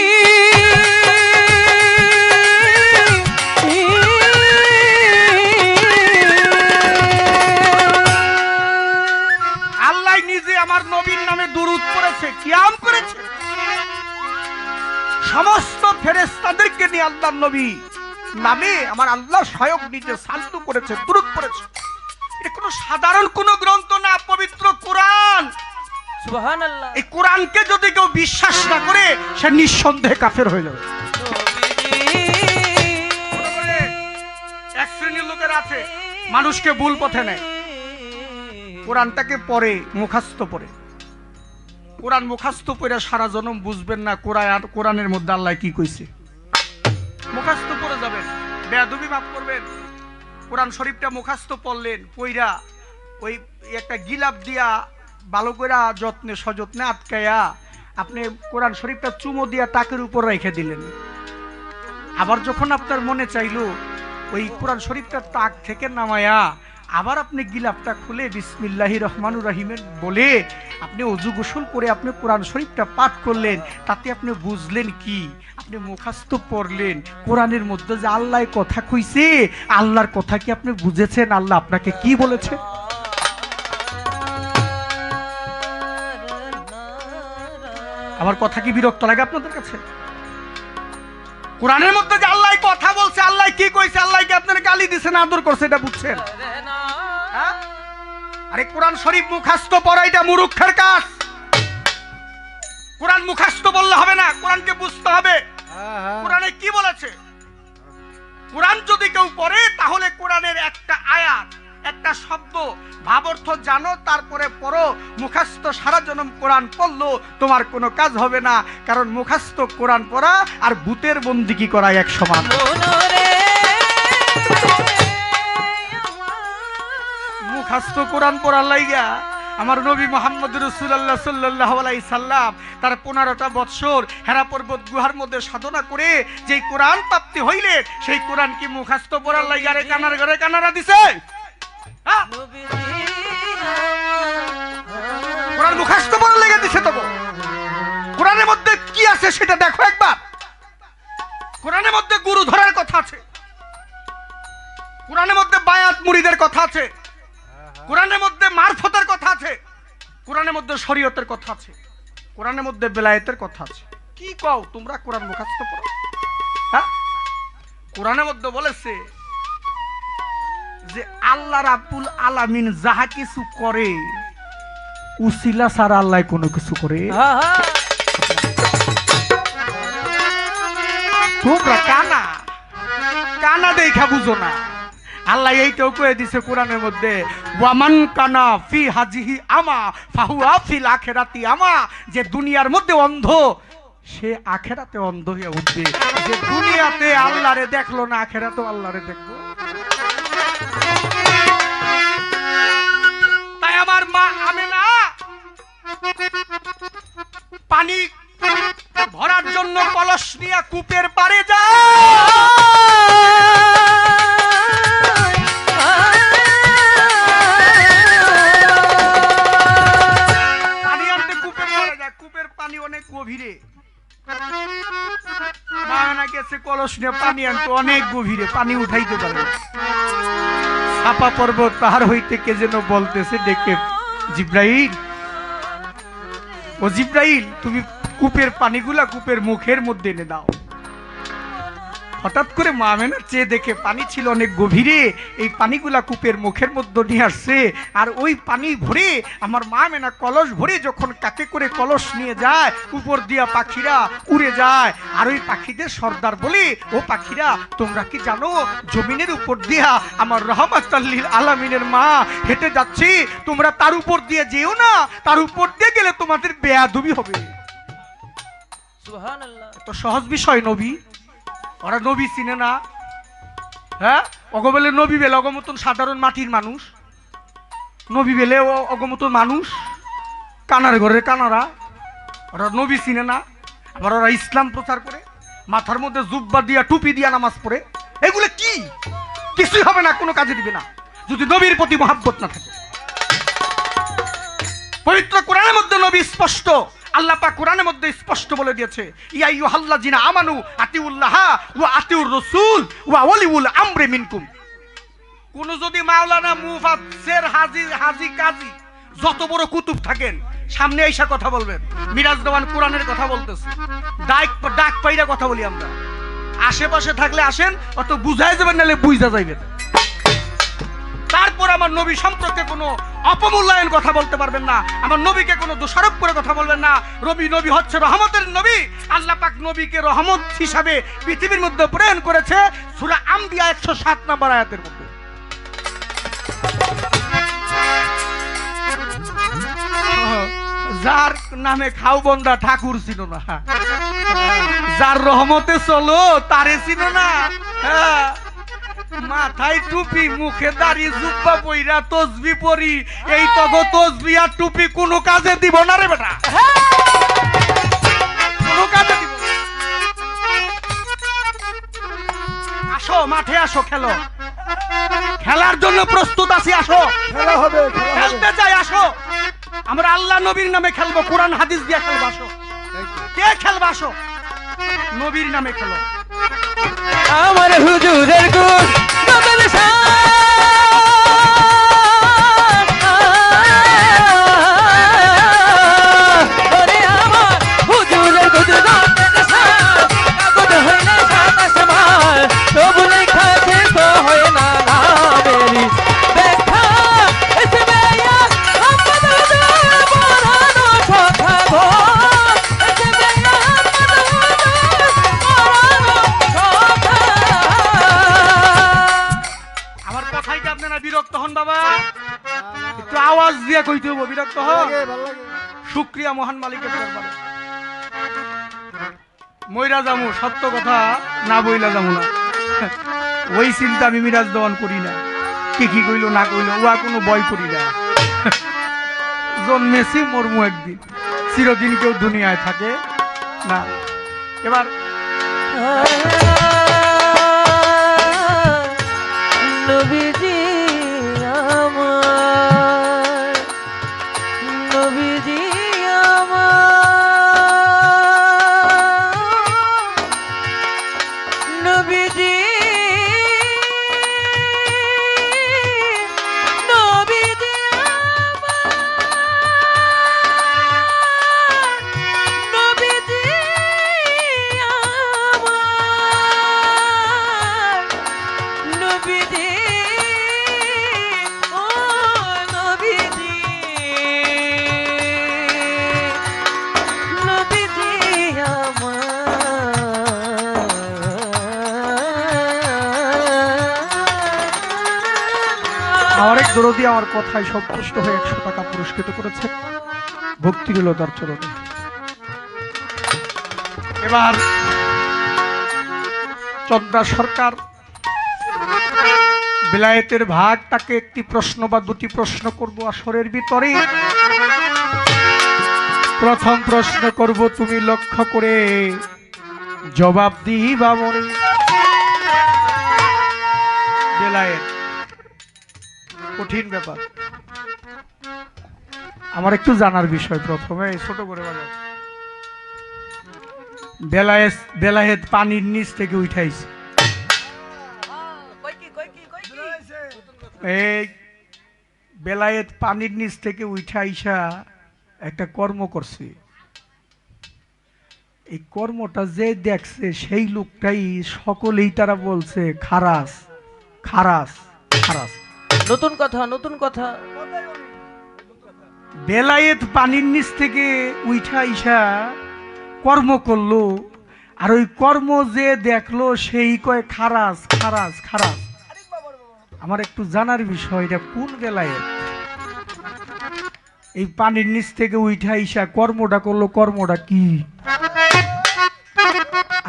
আল্লাহ নিজে আমার নবীর নামে দুরূদ পড়েছে, কিয়াম করেছে। সমস্ত ফেরেশতাদেরকে নিয়ে আল্লাহর নবী নামে আমার আল্লাহ স্বয়ং নিজে সাল্লু করেছে, দুরূদ পড়েছে। এটা কোনো সাধারণ কোনো গ্রন্থ না, পবিত্র কোরআন। সুবহানাল্লাহ। এই কোরআনকে যদি কেউ বিশ্বাস না করে সে নিঃসন্দেহে কাফের হয়ে যাবে। এক শ্রেণীর লোকের আছে মানুষকে ভুল পথে নেয়, কোরআনটাকে পড়ে মুখস্থ পড়ে, কোরআন মুখস্থ পড়ে সারা জনম বুঝবেন না কোরআনের মধ্যে আল্লাহ কি কইছে। মুখস্থ পড়ে যাবেন, বেয়াদবি মাফ করবেন। কোরআন শরীফটা মুখস্থ পড়লেন, পইরা ওই একটা গিলাপ দিয়া ভালো করে যত্নে সযত্নে আটকায়া আপনি কোরআন শরীফটা চুমো দিয়া তাকের উপর রেখে দিলেন। আবার যখন আপনার মনে চাইলো ওই কোরআন শরীফটা তাক থেকে নামায়া আবার আপনি গিলাপটা খুলে বিসমিল্লাহির রহমানুর রহিমের বলে আপনি ওযু গোসল করে আপনি কোরআন শরীফটা পাঠ করলেন। তাতে আপনি বুঝলেন কি? আপনি মুখস্থ পড়লেন কোরআনের মধ্যে যে আল্লাহ কথা কইছে, আল্লাহর কথা কি আপনি বুঝেছেন? আল্লাহ আপনাকে কি বলেছে? আমার কথা কি বিরক্ত লাগে আপনাদের কাছে? কোরআনের মধ্যে যে আল্লাহ কথা বলছে, আল্লাহ কি কইছে, আল্লাহ কি আপনার গালি দিছে না আদর করছে, এটা বুঝছেন? আরে কোরআন শরীফ মুখস্থ পড়া এটা মূর্খের কাজ। কোরআন মুখস্থ বললে হবে না, কোরআনকে বুঝতে হবে কোরআনে কি বলেছে। কোরআন যদি কেউ পড়ে তাহলে কোরআনের একটা আয়াত একটা শব্দ ভাবার্থ জানো, তারপরে পড়ো। মুখস্থ সারা জনম কোরআন পড়লো তোমার কোনো কাজ হবে না, কারণ মুখস্থ কোরআন পড়া আর ভূতের বন্দিগি করা এক সমান। মুখস্থ কোরআন পড়ার লাইগা আমার নবী মুহাম্মদ রাসূলুল্লাহ সাল্লাল্লাহু আলাইহি সাল্লাম তার 15টা বৎসর হেরা পর্বত গুহার মধ্যে সাধনা করে যেই কোরআন প্রাপ্তি হইলে সেই কোরআন কি মুখস্থ পড়ার লাইগা রে কানার ঘরে কানারা দিছে? হ্যাঁ? কোরআন মুখস্থ পড়ার লাইগা দিছে তো? কোরআনের মধ্যে কি আছে সেটা দেখো একবার। কোরআনের মধ্যে গুরু ধরার কথা আছে, কোরআনের মধ্যে বায়াত মুরিদের কথা আছে, কোরআনের মধ্যে মারফতের কথা আছে, কোরআনের মধ্যে শরীয়তের কথা আছে, কোরআনের মধ্যে বেলায়েতের কথা আছে। কি কও তোমরা কোরআন মুখস্থ পড়ো? হ্যাঁ, কোরআনের মধ্যে বলেছে যে আল্লাহ রাব্বুল আলামিন যাহা কিছু করে উসিলা ছাড়া আল্লাহ কোনো কিছু করে। তোমরা কানা কানা দেখা বুঝো না। আল্লাহ এইটাও কয়ে দিছে কোরআনের মধ্যে, ওয়ামান কানা ফি হাজিহি আমা ফাহুয়া ফিল আখিরাতি আমা, যে দুনিয়ার মধ্যে অন্ধ সে আখিরাতে অন্ধ হয়ে উঠবে। যে দুনিয়াতে আল্লাহরে দেখলো না আখিরাতেও আল্লাহরে দেখবো। তাই আমার মা আমেনা পানি ভরার জন্য কলস নিয়ে কূপের পাড়ে যায়। অনেক গভীরে মানা গেছে কলস নিয়ে পানি আনতে, অনেক গভীরে পানি উঠাইতে পারে। সাপা পর্বত পাহাড় হইতে কে যেন বলতেছে ডেকে, জিব্রাইল, ও জিব্রাইল, তুমি কূপের পানিগুলা কূপের মুখের মধ্যে এনে দাও। হঠাৎ করে মা আমেনা চেয়ে দেখে পানি ছিল অনেক গভীরে, এই পানিগুলা কূপের মুখের মধ্যে নিয়ে আসছে। আর ওই পানি ভরে আমার মা আমেনা কলস ভরে যখন কাকে করে কলস নিয়ে যায়, উপর দিয়া পাখিরা উড়ে যায়। আর ওই পাখিদের সর্দার বলে, ও পাখিরা তোমরা কি জানো জমিনের উপর দিয়া আমার রহমাতুল লিল আলামিনের মা হেঁটে যাচ্ছে, তোমরা তার উপর দিয়ে যেও না, তার উপর দিয়ে গেলে তোমাদের বেয়াদবি হবে। সুবহানাল্লাহ। তো সহজ বিষয় নবী, ওরা নবী চিনে না। হ্যাঁ, অগবেলে নবী বেলে অগমতন সাধারণ মাটির মানুষ, নবী বেলে অগমতন মানুষ, কানার ঘরের কানারা, ওরা নবী চিনে না। আবার ওরা ইসলাম প্রচার করে, মাথার মধ্যে জুব্বা দিয়া টুপি দিয়া নামাজ পড়ে। এগুলো কি? কিছুই হবে না, কোনো কাজে দিবে না যদি নবীর প্রতি মহাব্বত না থাকে। পবিত্র কোরআনের মধ্যে নবী স্পষ্ট, আল্লাহ পাক কোরআনের মধ্যে স্পষ্ট বলে দিয়েছে, ইয়া আইয়ুহাল্লাযিনা আমানু আতিউল্লাহ ওয়া আতিউর রাসূল ওয়া ওয়ালিউল আমরি মিনকুম। কোন যদি মাওলানা মুফাসসির হাজি কাজী যত বড় কুতুব থাকেন সামনে আইসা কথা বলবেন। মিরাজ দেওয়ান কোরআনের কথা বলতেছে, ডাক পাইরা কথা বলি আমরা। আশেপাশে থাকলে আসেন, অত বুঝাই যাবেন, নাহলে বুঝা যাইবেন। তারপর আমার নবী সম্পর্কে কোনো অপমূল্যায়ন কথা বলতে পারবেন না, আমার নবীকে কোনো দোষারোপ করে কথা বলবেন না। নবী হচ্ছে রহমতের নবী। আল্লাহ পাক নবীকে রহমত হিসাবে পৃথিবীর মধ্যে প্রেরণ করেছে সূরা আম্বিয়া 107 নম্বর আয়াতের মধ্যে। যার নামে খাও বন্দা ঠাকুর ছিল না, যার রহমতে চলো তারে ছিল না। হ্যাঁ, মাথায় টুপি, মুখে দাড়ি, জুব্বা পইরা তসবি পরি, এই তগ তসবি আর টুপি কোনো কাজে দিব না রে বেটা, কোনো কাজে দিব না। আসো মাঠে, আসো খেলো, খেলার জন্য প্রস্তুত আছি, আসো খেলা হবে, খেলতে চাই, আসো আমরা আল্লাহ নবীর নামে খেলবো, কোরআন হাদিস দিয়ে খেলবো। আসো, কে খেলবো? আসো, নবীর নামে খেলো। আমার হুজুরের গুণ নবেল শাহ, ওরে আমার হুজুরের গুণ নবেল শাহ, কাগজ হইলে সাত আসমান, তবু লেখা শেষ হয় না নামেরি দেখা। এসবে মোহাম্মদ হুজুর পরানো কথা গো, এসবে মোহাম্মদ হুজুর পরানো কথা। শুক্রিয়া কইতে হবো, বিরক্ত হ। শুক্রিয়া মহান মালিকের দরবারে। মইরা যামু, সত্য কথা না বইলা যামু না, ওই চিন্তা আমি মিরাজ দেওয়ান করি না। কি কইলো না কইলো ওয়া কোনো ভয় করি না। জন্মেছি মরমু একদিন, চিরদিন কেউ দুনিয়ায় থাকে না। এবার নবীজি আমার, নবীজি আমার, নবীজি, নবীজি আমার, নবীজি আমার, নবীজি, ও নবীজি, নবীজি আমার এক দরদি আমার কথায় সন্তুষ্ট হয়ে 100 টাকা পুরস্কৃত করেছে, ভক্তি রইল তার চরণে। এবার চন্দ্রা সরকার বিলায়েতের ভাগ, তাকে একটি প্রশ্ন বা দুটি প্রশ্ন করব আসরের ভিতরে। প্রথম প্রশ্ন করব, তুমি লক্ষ্য করে জবাব দিবা মনে। বেলায়েত কঠিন ব্যাপার, আমার একটু জানার বিষয়। প্রথমে ছোট করে বলো, বেলায়েত পানির নিচ থেকে উঠাইছে। এই বেলায়েত পানির নিচ থেকে উঠাইসা একটা কর্ম করছে। এই কর্মটা যে দেখছে সেই লোকটাই, সকলেই তারা বলছে খারাস খারাস খারাস। নতুন কথা, নতুন কথা। বেলায়েত পানির নিচ থেকে উঠাইসা কর্ম করলো, আর ওই কর্ম যে দেখলো সেই কয় খারাস খারাস খারাস। আমার একটু জানার বিষয়, এটা কোন বেলায়েত? এই পানির নিচ থেকে উঠাইসা কর্মটা করলো, কর্মটা কি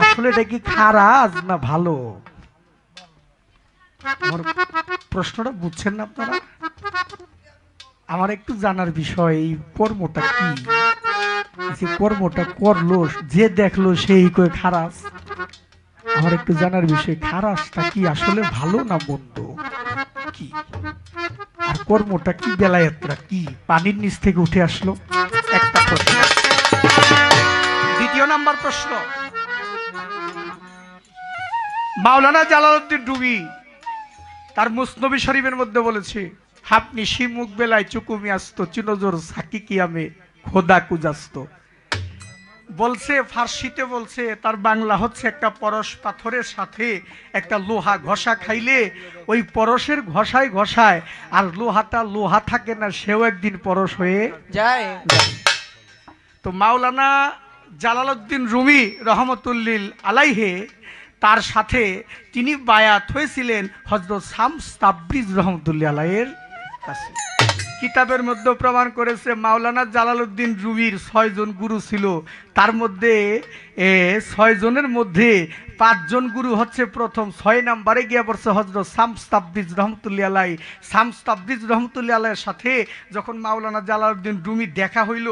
আসলে? এটা কি খারাস না ভালো? আমার প্রশ্নটা বুঝছেন না আপনারা? আমার একটু জানার বিষয়, এই কর্মটা কি? যে কর্মটা করলো, যে দেখলো সেই কয় খারাস। আমার একটু জানার বিষয়, খারাসটা কি আসলে ভালো না মন্দ কি? আর কর্মটা কি? বেলায়েতরা কি পানির নিচ থেকে উঠে আসলো? একটা প্রশ্ন। দ্বিতীয় নাম্বার প্রশ্ন, মাওলানা জালালউদ্দিন রুমি তার মুসনবী শরীফের মধ্যে বলেছে, হাপনি শিমুক বেলায় চুকুমি আসত চিনজোর সাকি কিয়ামে খোদা কুজাস্ত। বলছে ফার্সিতে, বলছে তার বাংলা হচ্ছে, একটা পরশ পাথরের সাথে একটা লোহা ঘষা খাইলে ওই পরশের ঘষায় ঘষায় আর লোহাটা লোহা থাকে না, সেও একদিন পরশ হয়ে যায়। তো মাওলানা জালালউদ্দিন রুমি রহমতুল্লিল আলাইহে, তার সাথে তিনি বায়াত হয়েছিলেন হযরত শামস তাবরিজ রহমতুল্লাহ আলাইহির কাছে। কিতাবের মধ্যে প্রমাণ করেছে মাওলানা জালালউদ্দিন রুমির 6 জন গুরু ছিল, তার মধ্যে 6 জনের মধ্যে 5 জন গুরু হচ্ছে প্রথম 6 নম্বরে গিয়ে পড়ছে হযরত শামস তাবরিজ রহমতুল্লাহ আলাইহি। শামস তাবরিজ রহমতুল্লাহ আলাইহির সাথে যখন মাওলানা জালালউদ্দিন রুমি দেখা হইল,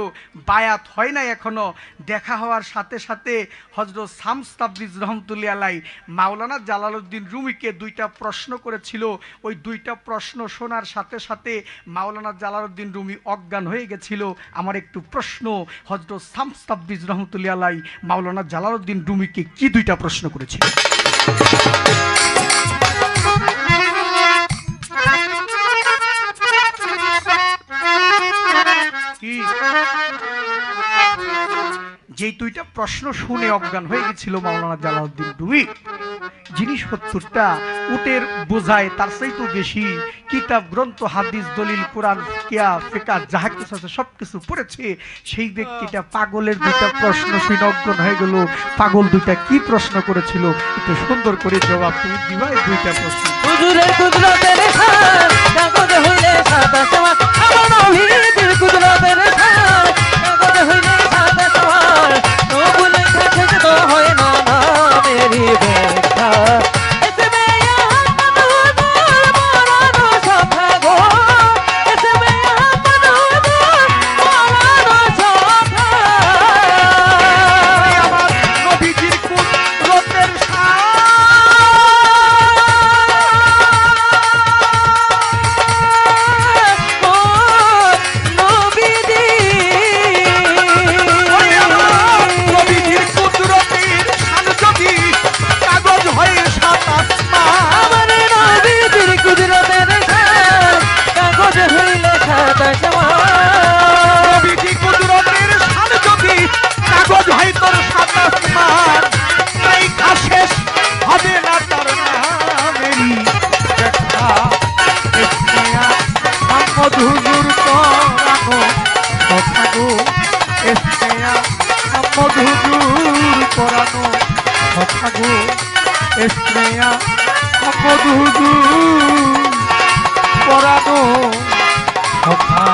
বায়াত হয় নাই এখনো, দেখা হওয়ার সাথে সাথে হযরত শামস তাবরিজ রহমতুল্লাহ আলাইহি মাওলানা জালালউদ্দিন রুমিকে 2টা প্রশ্ন করেছিল। ওই 2টা প্রশ্ন শোনার সাথে সাথে মাওলানা জালালউদ্দিন রুমি অজ্ঞান হয়ে গেছিল। আমার একটু প্রশ্ন, হযরত শামস তাবরিজ রহমতুল্লাহ আলাইহি মাওলানা জালালউদ্দিন রুমিকে কি 2টা প্রশ্ন করেছিল? কি? যে 2টা প্রশ্ন শুনে অজ্ঞান হয়ে গেছিল মাওলানা জালালউদ্দিন রুমি, জিনিসপত্রটা উটের বোঝায় তার চাইতেও বেশি কিতাব গ্রন্থ হাদিস দলিল কোরআন কিয়া ফিকা যাহা কিছু আছে সবকিছু পড়েছে। সেই ব্যক্তিটা পাগলের দুইটা প্রশ্ন শুনে অজ্ঞান হয়ে গেল। পাগল দুইটা কি প্রশ্ন করেছিল একটু সুন্দর করে জবাব তুমি দিবা। এই দুইটা প্রশ্ন হুজুরের কুদরতের হাত কাগজে হইলে সাদা সওয়াল আমার নবীজির কুদরতের হাত কাগজে হইলে সাদা সওয়াল তবু লেখা থেকে তো হয় না নামেরই ব্যাখ্যা এসবে আহমদ হুজুর মরানো সফা গো এসবে আহমদ হুজুর মরানো সফা আমার নবীজির কুদরতের নবীজির কুদরতের শান যদি কাগজ হয়ে সাত আসমান আমার নবীজির কুদরতের হাত কাগজে হইলে সাদা সওয়াল নবীজি কুদরতের শান যদি কাগজ হয় তোর সাত আসমান তাই শেষ হবে না তার নামেরই ব্যাখ্যা। এসমেয়া মোহাম্মদ হুজুর করানো কথা গো এসমেয়া মোহাম্মদ হুজুর করানো কথা গো এসমেয়া মোহাম্মদ হুজুর করানো কথা।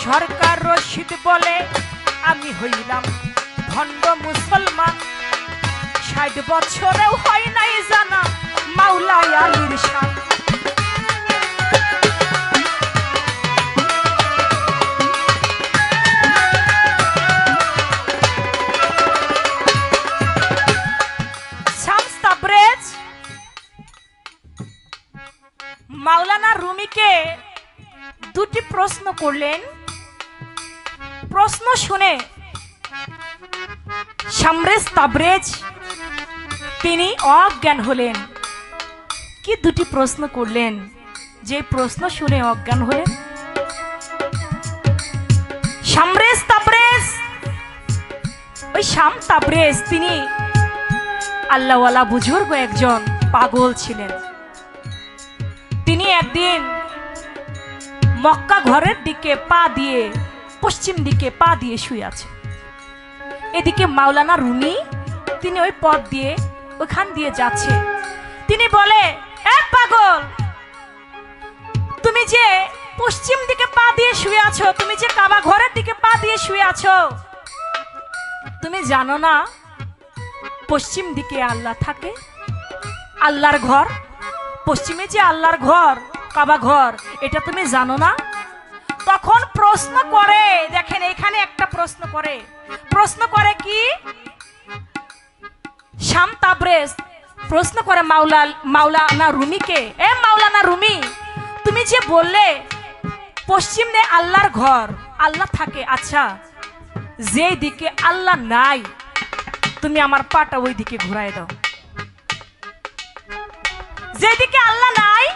সরকার রশিদ বলে আমি হইলাম ভণ্ড মুসলমান ৬০ বছরেও হয় নাই জানা মাওলা আলীর শান শামস তাবরেজ মাওলানা রুমিকে দুটি প্রশ্ন করলেন। প্রশ্ন শুনে শামরেজ তাবরেজ তিনি অজ্ঞান হলেন। কি দুটি প্রশ্ন করলেন যে প্রশ্ন শুনে অজ্ঞান হলেন? শামরেজ তাবরেজ ওই শাম তাবরেজ তিনি আল্লাহওয়ালা বুজুর্গ একজন পাগল ছিলেন। তিনি একদিন মক্কা ঘরের দিকে পা দিয়ে পশ্চিম দিকে পা দিয়ে শুয়ে আছে। এদিকে মাওলানা রুমি তিনি ওই পথ দিয়ে ওখান দিয়ে যাচ্ছে। তিনি বলে, এ পাগল, তুমি যে পশ্চিম দিকে পা দিয়ে শুয়ে আছো, তুমি যে কাবা ঘরের দিকে পা দিয়ে শুয়ে আছো, তুমি জানো না পশ্চিম দিকে আল্লাহ থাকে? আল্লাহর ঘর পশ্চিমে যে আল্লাহর ঘর কাবা ঘর, এটা তুমি জানো না? তখন প্রশ্ন করে, দেখেন এখানে একটা প্রশ্ন করে কি শাম তাবরেজ প্রশ্ন করে মাওলানা রুমিকে, এ মাওলানা রুমি, তুমি যে বললে পশ্চিমে আল্লাহর ঘর আল্লাহ থাকে, আচ্ছা যে দিকে আল্লাহ নাই তুমি আমার পাটা ওই দিকে ঘুরাই দাও। যেদিকে আল্লাহ নাই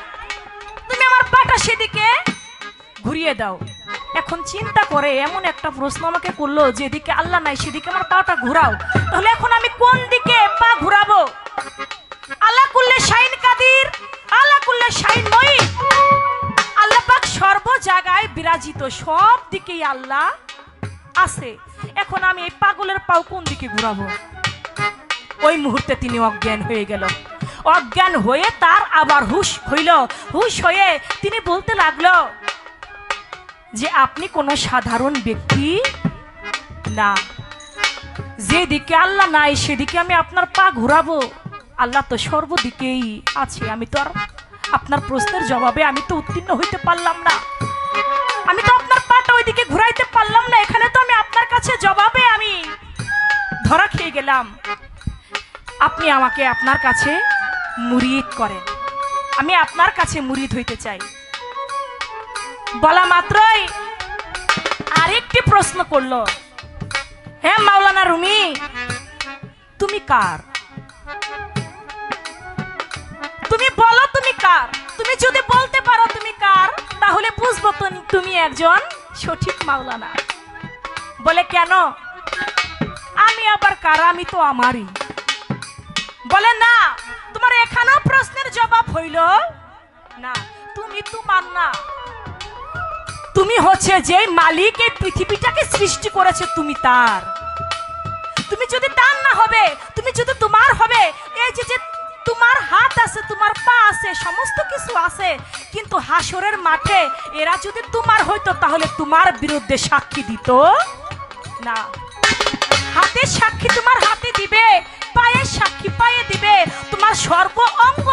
তুমি আমার পাটা সেদিকে ঘুরিয়ে দাও। এখন চিন্তা করে এমন একটা প্রশ্ন আমাকে করলো, যেদিকে আল্লাহ নাই সেদিকে আমার পাটা ঘুরাও, তাহলে এখন আমি কোন দিকে পা ঘুরাবো? আল্লাহ কুল্লে শাইন কাদির, আল্লাহ কুল্লে শাইন মই, আল্লাহ পাক সর্ব জায়গায় বিরাজিত, সব দিকেই আল্লাহ আছে। এখন আমি এই পাগলের পাও কোন দিকে ঘুরাবো? ওই মুহূর্তে তিনি অজ্ঞান হয়ে গেল। অজ্ঞান হয়ে তার আবার হুশ হইল। হুশ হয়ে তিনি বলতে লাগলো যে আপনি কোনো সাধারণ ব্যক্তি না, যেদিকে আল্লাহ নাই সেদিকে আমি আপনার পা ঘুরাবো? আল্লাহ তো সর্বদিকেই আছে। আমি তো আর আপনার প্রশ্নের জবাবে আমি তো উত্তীর্ণ হইতে পারলাম না, আমি তো আপনার পাটা ওইদিকে ঘুরাইতে পারলাম না। এখানে তো আমি আপনার কাছে জবাবে আমি ধরা খেয়ে গেলাম। আপনি আমাকে আপনার কাছে মুরিদ করেন, আমি আপনার কাছে মুরিদ হইতে চাই। বলা মাত্রই আরেকটি প্রশ্ন করলো, হ্যাঁ মাওলানা রুমি, তুমি কার? তুমি বলো তুমি কার? তুমি যদি বলতে পারো তুমি কার, তাহলে বুঝবো তুমি একজন সঠিক মাওলানা। বলে কেন? আমি আবার কার? আমি তো আমারই। বলে না, তোমার এখানেও প্রশ্নের জবাব হইল না, তুমি তোমার না, তুমি হচ্ছে যে মালিক এই পৃথিবীটাকে সৃষ্টি করেছে, তুমি তার। তুমি যদি তার না হবে, তুমি যদি তোমার হবে, এই যে যে তোমার হাত আছে, তোমার পা আছে, সমস্ত কিছু আছে, কিন্তু হাসরের মাঠে এরা যদি তোমার হইতো তাহলে তোমার বিরুদ্ধে সাক্ষী দিত না। হাতের সাক্ষী তোমার হাতে দিবে, পায়ের সাক্ষী পায়ে দিবে, তোমার সর্ব অঙ্গ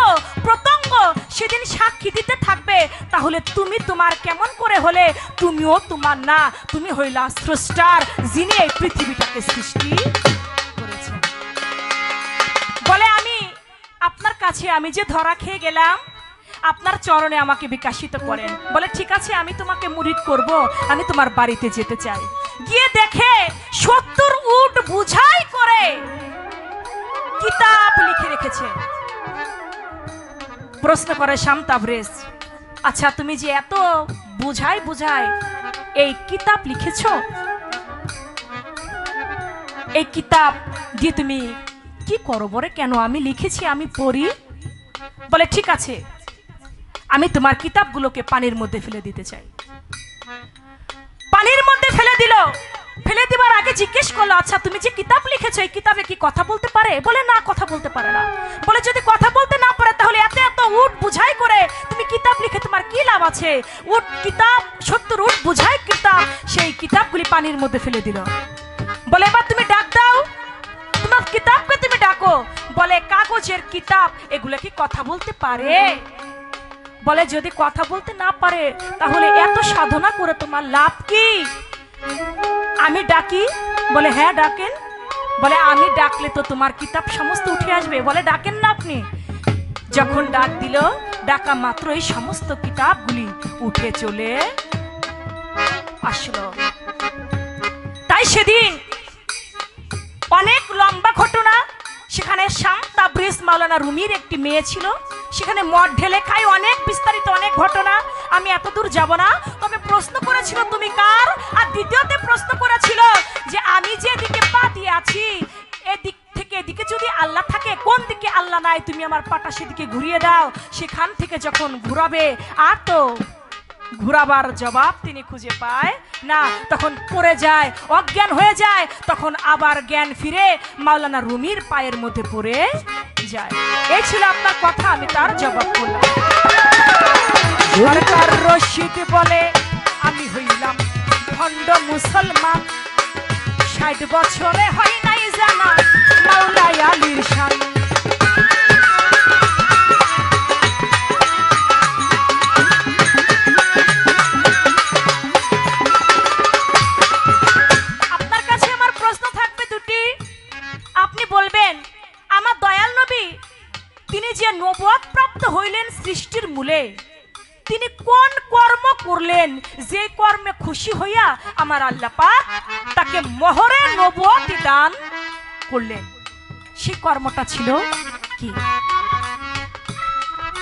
প্রত্যঙ্গ সেদিন সাক্ষী দিতে থাকবে। তাহলে তুমি তোমার কেমন করে হলে? তুমিও তোমার না, তুমি হইলা স্রষ্টার, যিনি এই পৃথিবীটাকে সৃষ্টি করেছেন। বলে আমি আপনার কাছে আমি যে ধরা খেয়ে গেলাম, আপনার চরণে আমাকে বিকাশিত করেন। বলে ঠিক আছে, আমি তোমাকে মুরিদ করব, আমি তোমার বাড়িতে যেতে চাই। গিয়ে দেখে 70 উট বুঝাই করে কিতাব লিখে রেখেছে। প্রশ্ন করে শাম তাবরেজ, আচ্ছা তুমি যে এত বুঝাই বুঝাই এই কিতাব লিখেছ, এই কিতাব দিয়ে তুমি কি করো? বলে কেন? আমি লিখেছি, আমি পড়ি। বলে ঠিক আছে, আমি তোমার কিতাবগুলোকে পানির মধ্যে ফেলে দিতে চাই। পানির মধ্যে ফেলে দিল। ফেলে দিবার আগে জিজ্ঞেস করলো, আচ্ছা তুমি যে কিতাব লিখেছো, এই কিতাবে কি কথা বলতে পারে? বলে না, কথা বলতে পারে না। বলে যদি কথা বলতে না পারে তাহলে এত এত উট বুঝাই করে তুমি কিতাব লিখে তোমার কি লাভ আছে? উট কিতাব 70 উট বুঝাই কিতাব, সেই কিতাবগুলি পানির মধ্যে ফেলে দিল। বলে এবার তুমি ডাক দাও, তোমার কিতাবকে তুমি ডাকো। বলে কাগজের কিতাব এগুলো কি কথা বলতে পারে? বলে যদি কথা বলতে না পারে তাহলে এত সাধনা করে তোমার লাভ কি? আমি ডাকি? বলে হ্যাঁ ডাকেন। বলে আমি ডাকলে তো তোমার কিতাব সমস্ত উঠে আসবে। বলে ডাকেন না আপনি। যখন ডাক দিল, ডাকা মাত্র এই সমস্ত কিতাবগুলি উঠে চলে আসলো। তাই সেদিন অনেক লম্বা ঘটনা। সেখানে শাম তাবরিজ মাওলানা রুমির একটি মেয়ে ছিল, সেখানে মদ ঢেলে খায়, অনেক বিস্তারিত অনেক ঘটনা, আমি এত দূর যাব না। তবে প্রশ্ন করেছিল তুমি কার, আর দ্বিতীয়তে প্রশ্ন করেছিল যে আমি যে দিকে পা দিয়ে আছি, এদিক থেকে এদিকে যদি আল্লাহ থাকে, কোন দিকে আল্লাহ নাই, তুমি আমার পাটা সেদিকে ঘুরিয়ে দাও। সেখান থেকে যখন ঘুরাবে, আর তো ঘুরাবার জবাব তিনি খুঁজে পায় না, তখন পড়ে যায়, অজ্ঞান হয়ে যায়। তখন আবার জ্ঞান ফিরে মাওলানা রুমির পায়ের মধ্যে পড়ে যায়। এই ছিল আপনার কথা, আমি তার জবাব করলাম। সরকার রশিদ বলে আমি হইলাম ভণ্ড মুসলমান, 60 বছরে হয় নাই জানা মাওলাই আলীর শান। আপনার কাছে আমার প্রশ্ন থাকবে দুটি। আপনি বলবেন আমার দয়াল নবী তিনি যে নবুয়ত প্রাপ্ত হইলেন সৃষ্টির মূলে, তিনি কোন কর্ম করলেন যে কর্মে খুশি হইয়া আমার আল্লাহ পাক তাকে মোহরে নবুয়ত দান করলেন? সেই কর্মটা ছিল কি?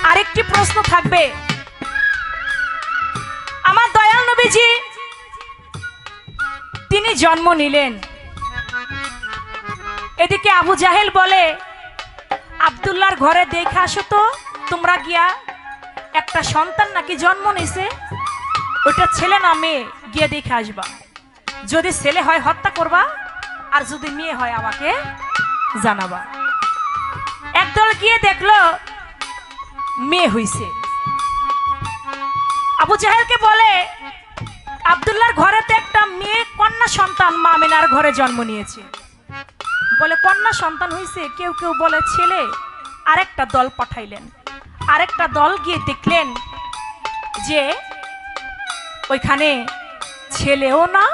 আরেকটি প্রশ্ন থাকবে, আমার দয়াল নবীজি তিনি জন্ম নিলেন, এদিকে আবু জাহেল বলে আব্দুল্লাহর ঘরে দেখে আসো তো তোমরা গিয়া, একটা সন্তান নাকি জন্ম নিছে, ওটা ছেলে না মেয়ে, গিয়ে দেখে আসবা। যদি ছেলে হয় হত্যা করবা, আর যদি মেয়ে হয় আমাকে জানাবা। একদল গিয়ে দেখলো মেয়ে হইছে। আবু জাহেলকে বলে আব্দুল্লাহর ঘরে তো একটা মেয়ে কন্যা সন্তান মামিনার ঘরে জন্ম নিয়েছে। বলে কন্যা সন্তান হইছে, কেউ কেউ বলে ছেলে। আরেকটা দল পাঠাইলেন, আরেকটা দল গিয়ে দেখলেন যে ওইখানে ছেলেও না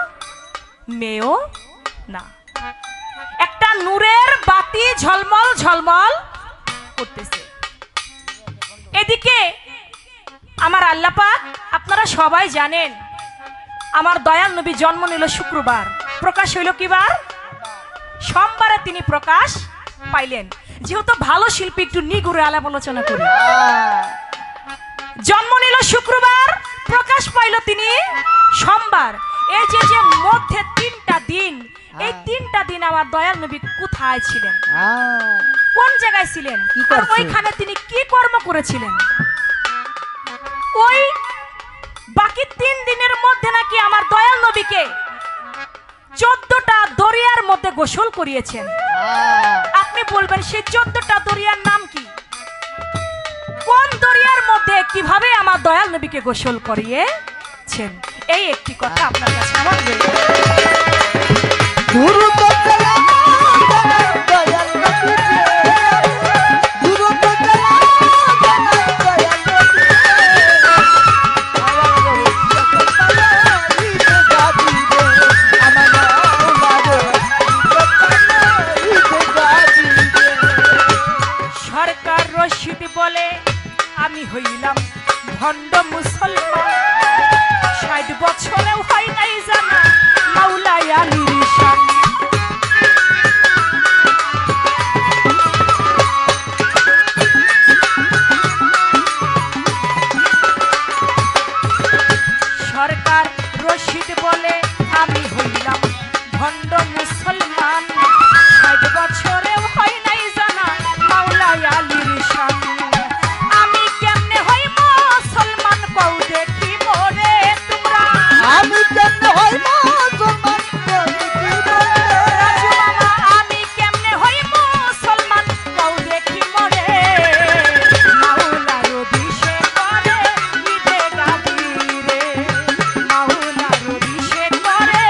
মেয়েও না, একটা নূরের বাতি ঝলমল ঝলমল করতেছে। এদিকে আমার আল্লাহ পাক, আপনারা সবাই জানেন আমার দয়াল নবী জন্ম নিল শুক্রবার, প্রকাশ হইল কি বার? সোমবারে তিনি প্রকাশ পাইলেন। যেহেতু ভালো শিল্পী, একটু নিগুড়ে আলাপ আলোচনা করি। জন্ম নিল শুক্রবার, প্রকাশ পাইল তিনি সোমবার। এই যে যে মধ্যে 3টা দিন, এই 3টা দিন আমার দয়াল নবী কোথায় ছিলেন, কোন জায়গায় ছিলেন, আর ওইখানে তিনি কি কর্ম করেছিলেন? ওই বাকি 3 দিনের মধ্যে নাকি আমার দয়াল নবীকে 14টা দরিয়ার মধ্যে গোসল করিয়েছেন। আপনি বলবেন সেই 14টা দরিয়ার নাম কি? কোন দরিয়ার মধ্যে কিভাবে আমার দয়াল নবীকে গোসল করিয়েছেন? এই একটি কথা আপনার কাছে আমার বলবো। সরকার রশিদ বলে আমি হইলাম ভণ্ড মুসলমান, 60 বছরেও হয় নাই জানা মাওলাই আলীর শান। সরকার রশিদ বলে আমি হইলাম ভণ্ড মুসলমান, 60 বছরেও হয় নাই জানা মাওলাই আলীর শান। আমি কেমনে হই মুসলমান কও দেখি মোরে তোমরা, আমি কেমনে হই মুসলমান রাজু মামা, আমি কেমনে হই মুসলমান কও দেখি মোরে। মাওলার অভিষেক করে ঈদে গাদি রে, মাওলার অভিষেক করে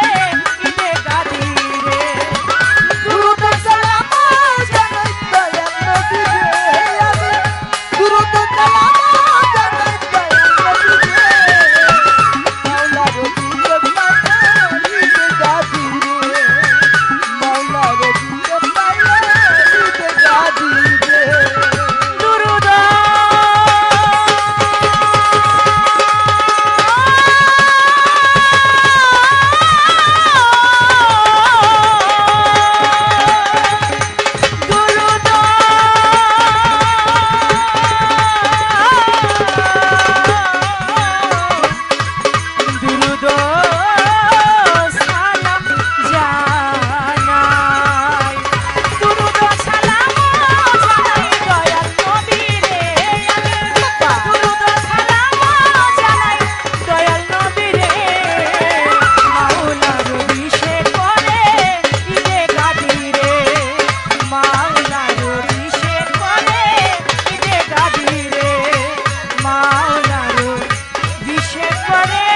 ঈদে গাদি রে। দুরূদ সালাম জানাই দয়াল নবী রে, আমি দুরূদ সালাম জানাই দয়াল নবী রে, মাওলার অভিষেক পাইলে ঈদে গাদি রে, মাওলার অভিষেক পাইলে ঈদে গাদি রে। দুরুদ দুরুদ দুরুদ সালাম জানাই, দুরুদ সালাম জানাই দয়াল নবী রে, দুরুদ সালাম জানাই দয়াল নবী রে। মাওলার অভিষেক করে ঈদে গাদি রে, মাওলার অভিষেক করে ঈদে গাদি রে, মাওলার অভিষেক করে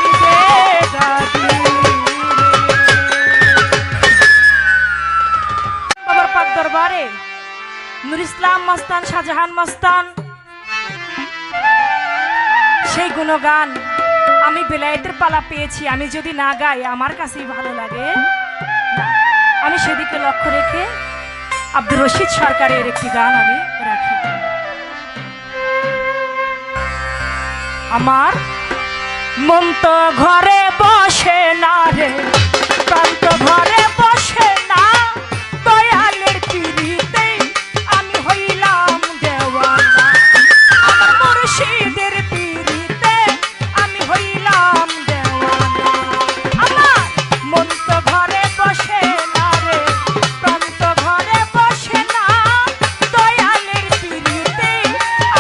ঈদে গাদি রে। বাবার পাক দরবারে নূর ইসলাম মস্তান, শাহজাহান মস্তান, সেই গুণগান আমি বেলায়েতের পালা পেয়েছি। আমি যদি না গাই আমার কাছেই ভালো লাগে না। আমি সেদিকে লক্ষ্য রেখে আব্দুর রশিদ সরকারের একটি গান আমি রাখি। আমার মন তো ঘরে বসে না রে, প্রাণ তো ঘরে বসে না, দয়ালের পিড়িতে আমি হইলাম দেওয়ানা, আমার মুর্শিদের পিড়িতে আমি হইলাম দেওয়ানা। আমার মন তো ঘরে বসে না রে, প্রাণ তো ঘরে বসে না, দয়ালের পিড়িতে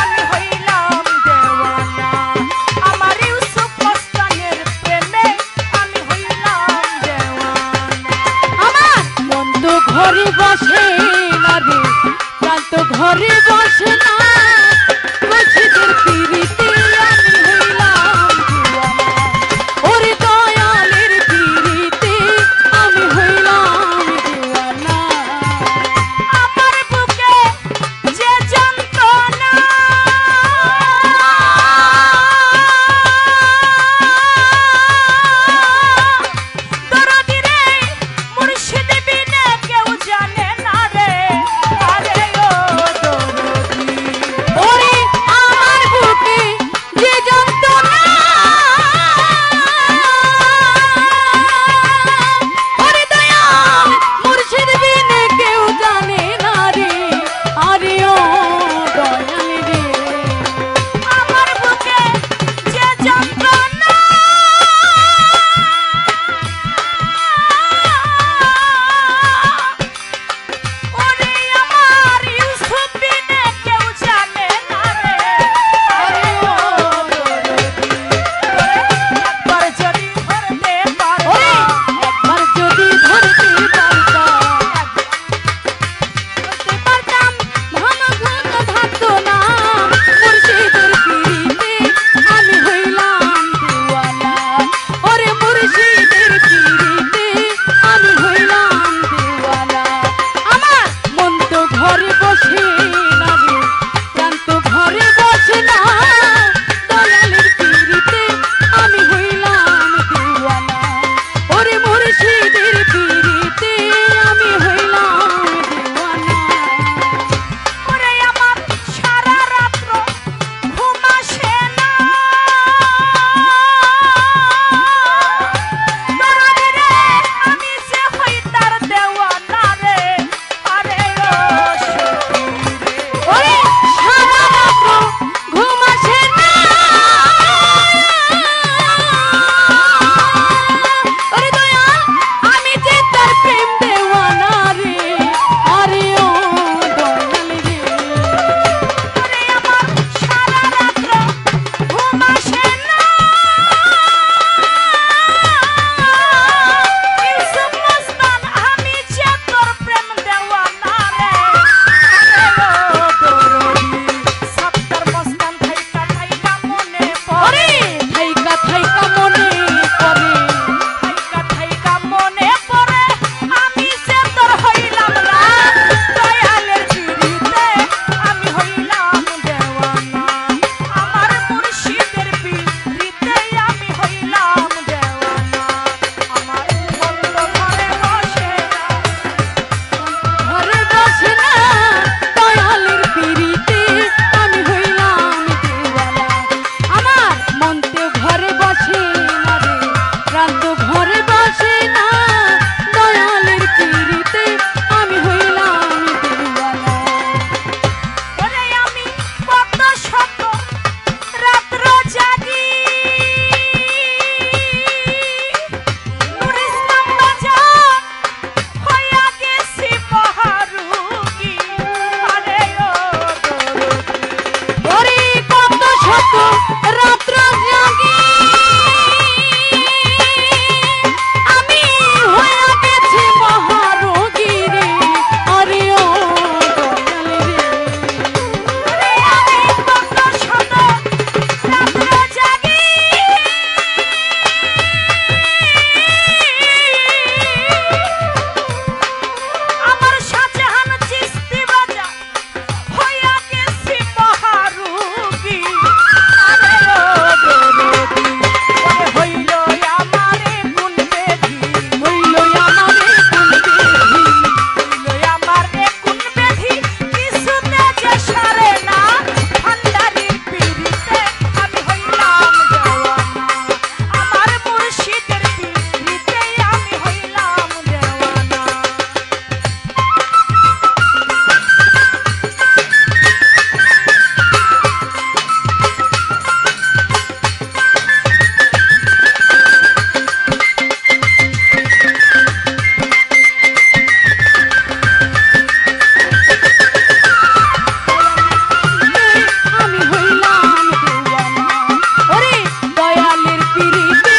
আমি হইলাম দেওয়ানা। আমার ইউসুফ মস্তানের প্রেমে আমি হইলাম দেওয়ানা। পিরিতি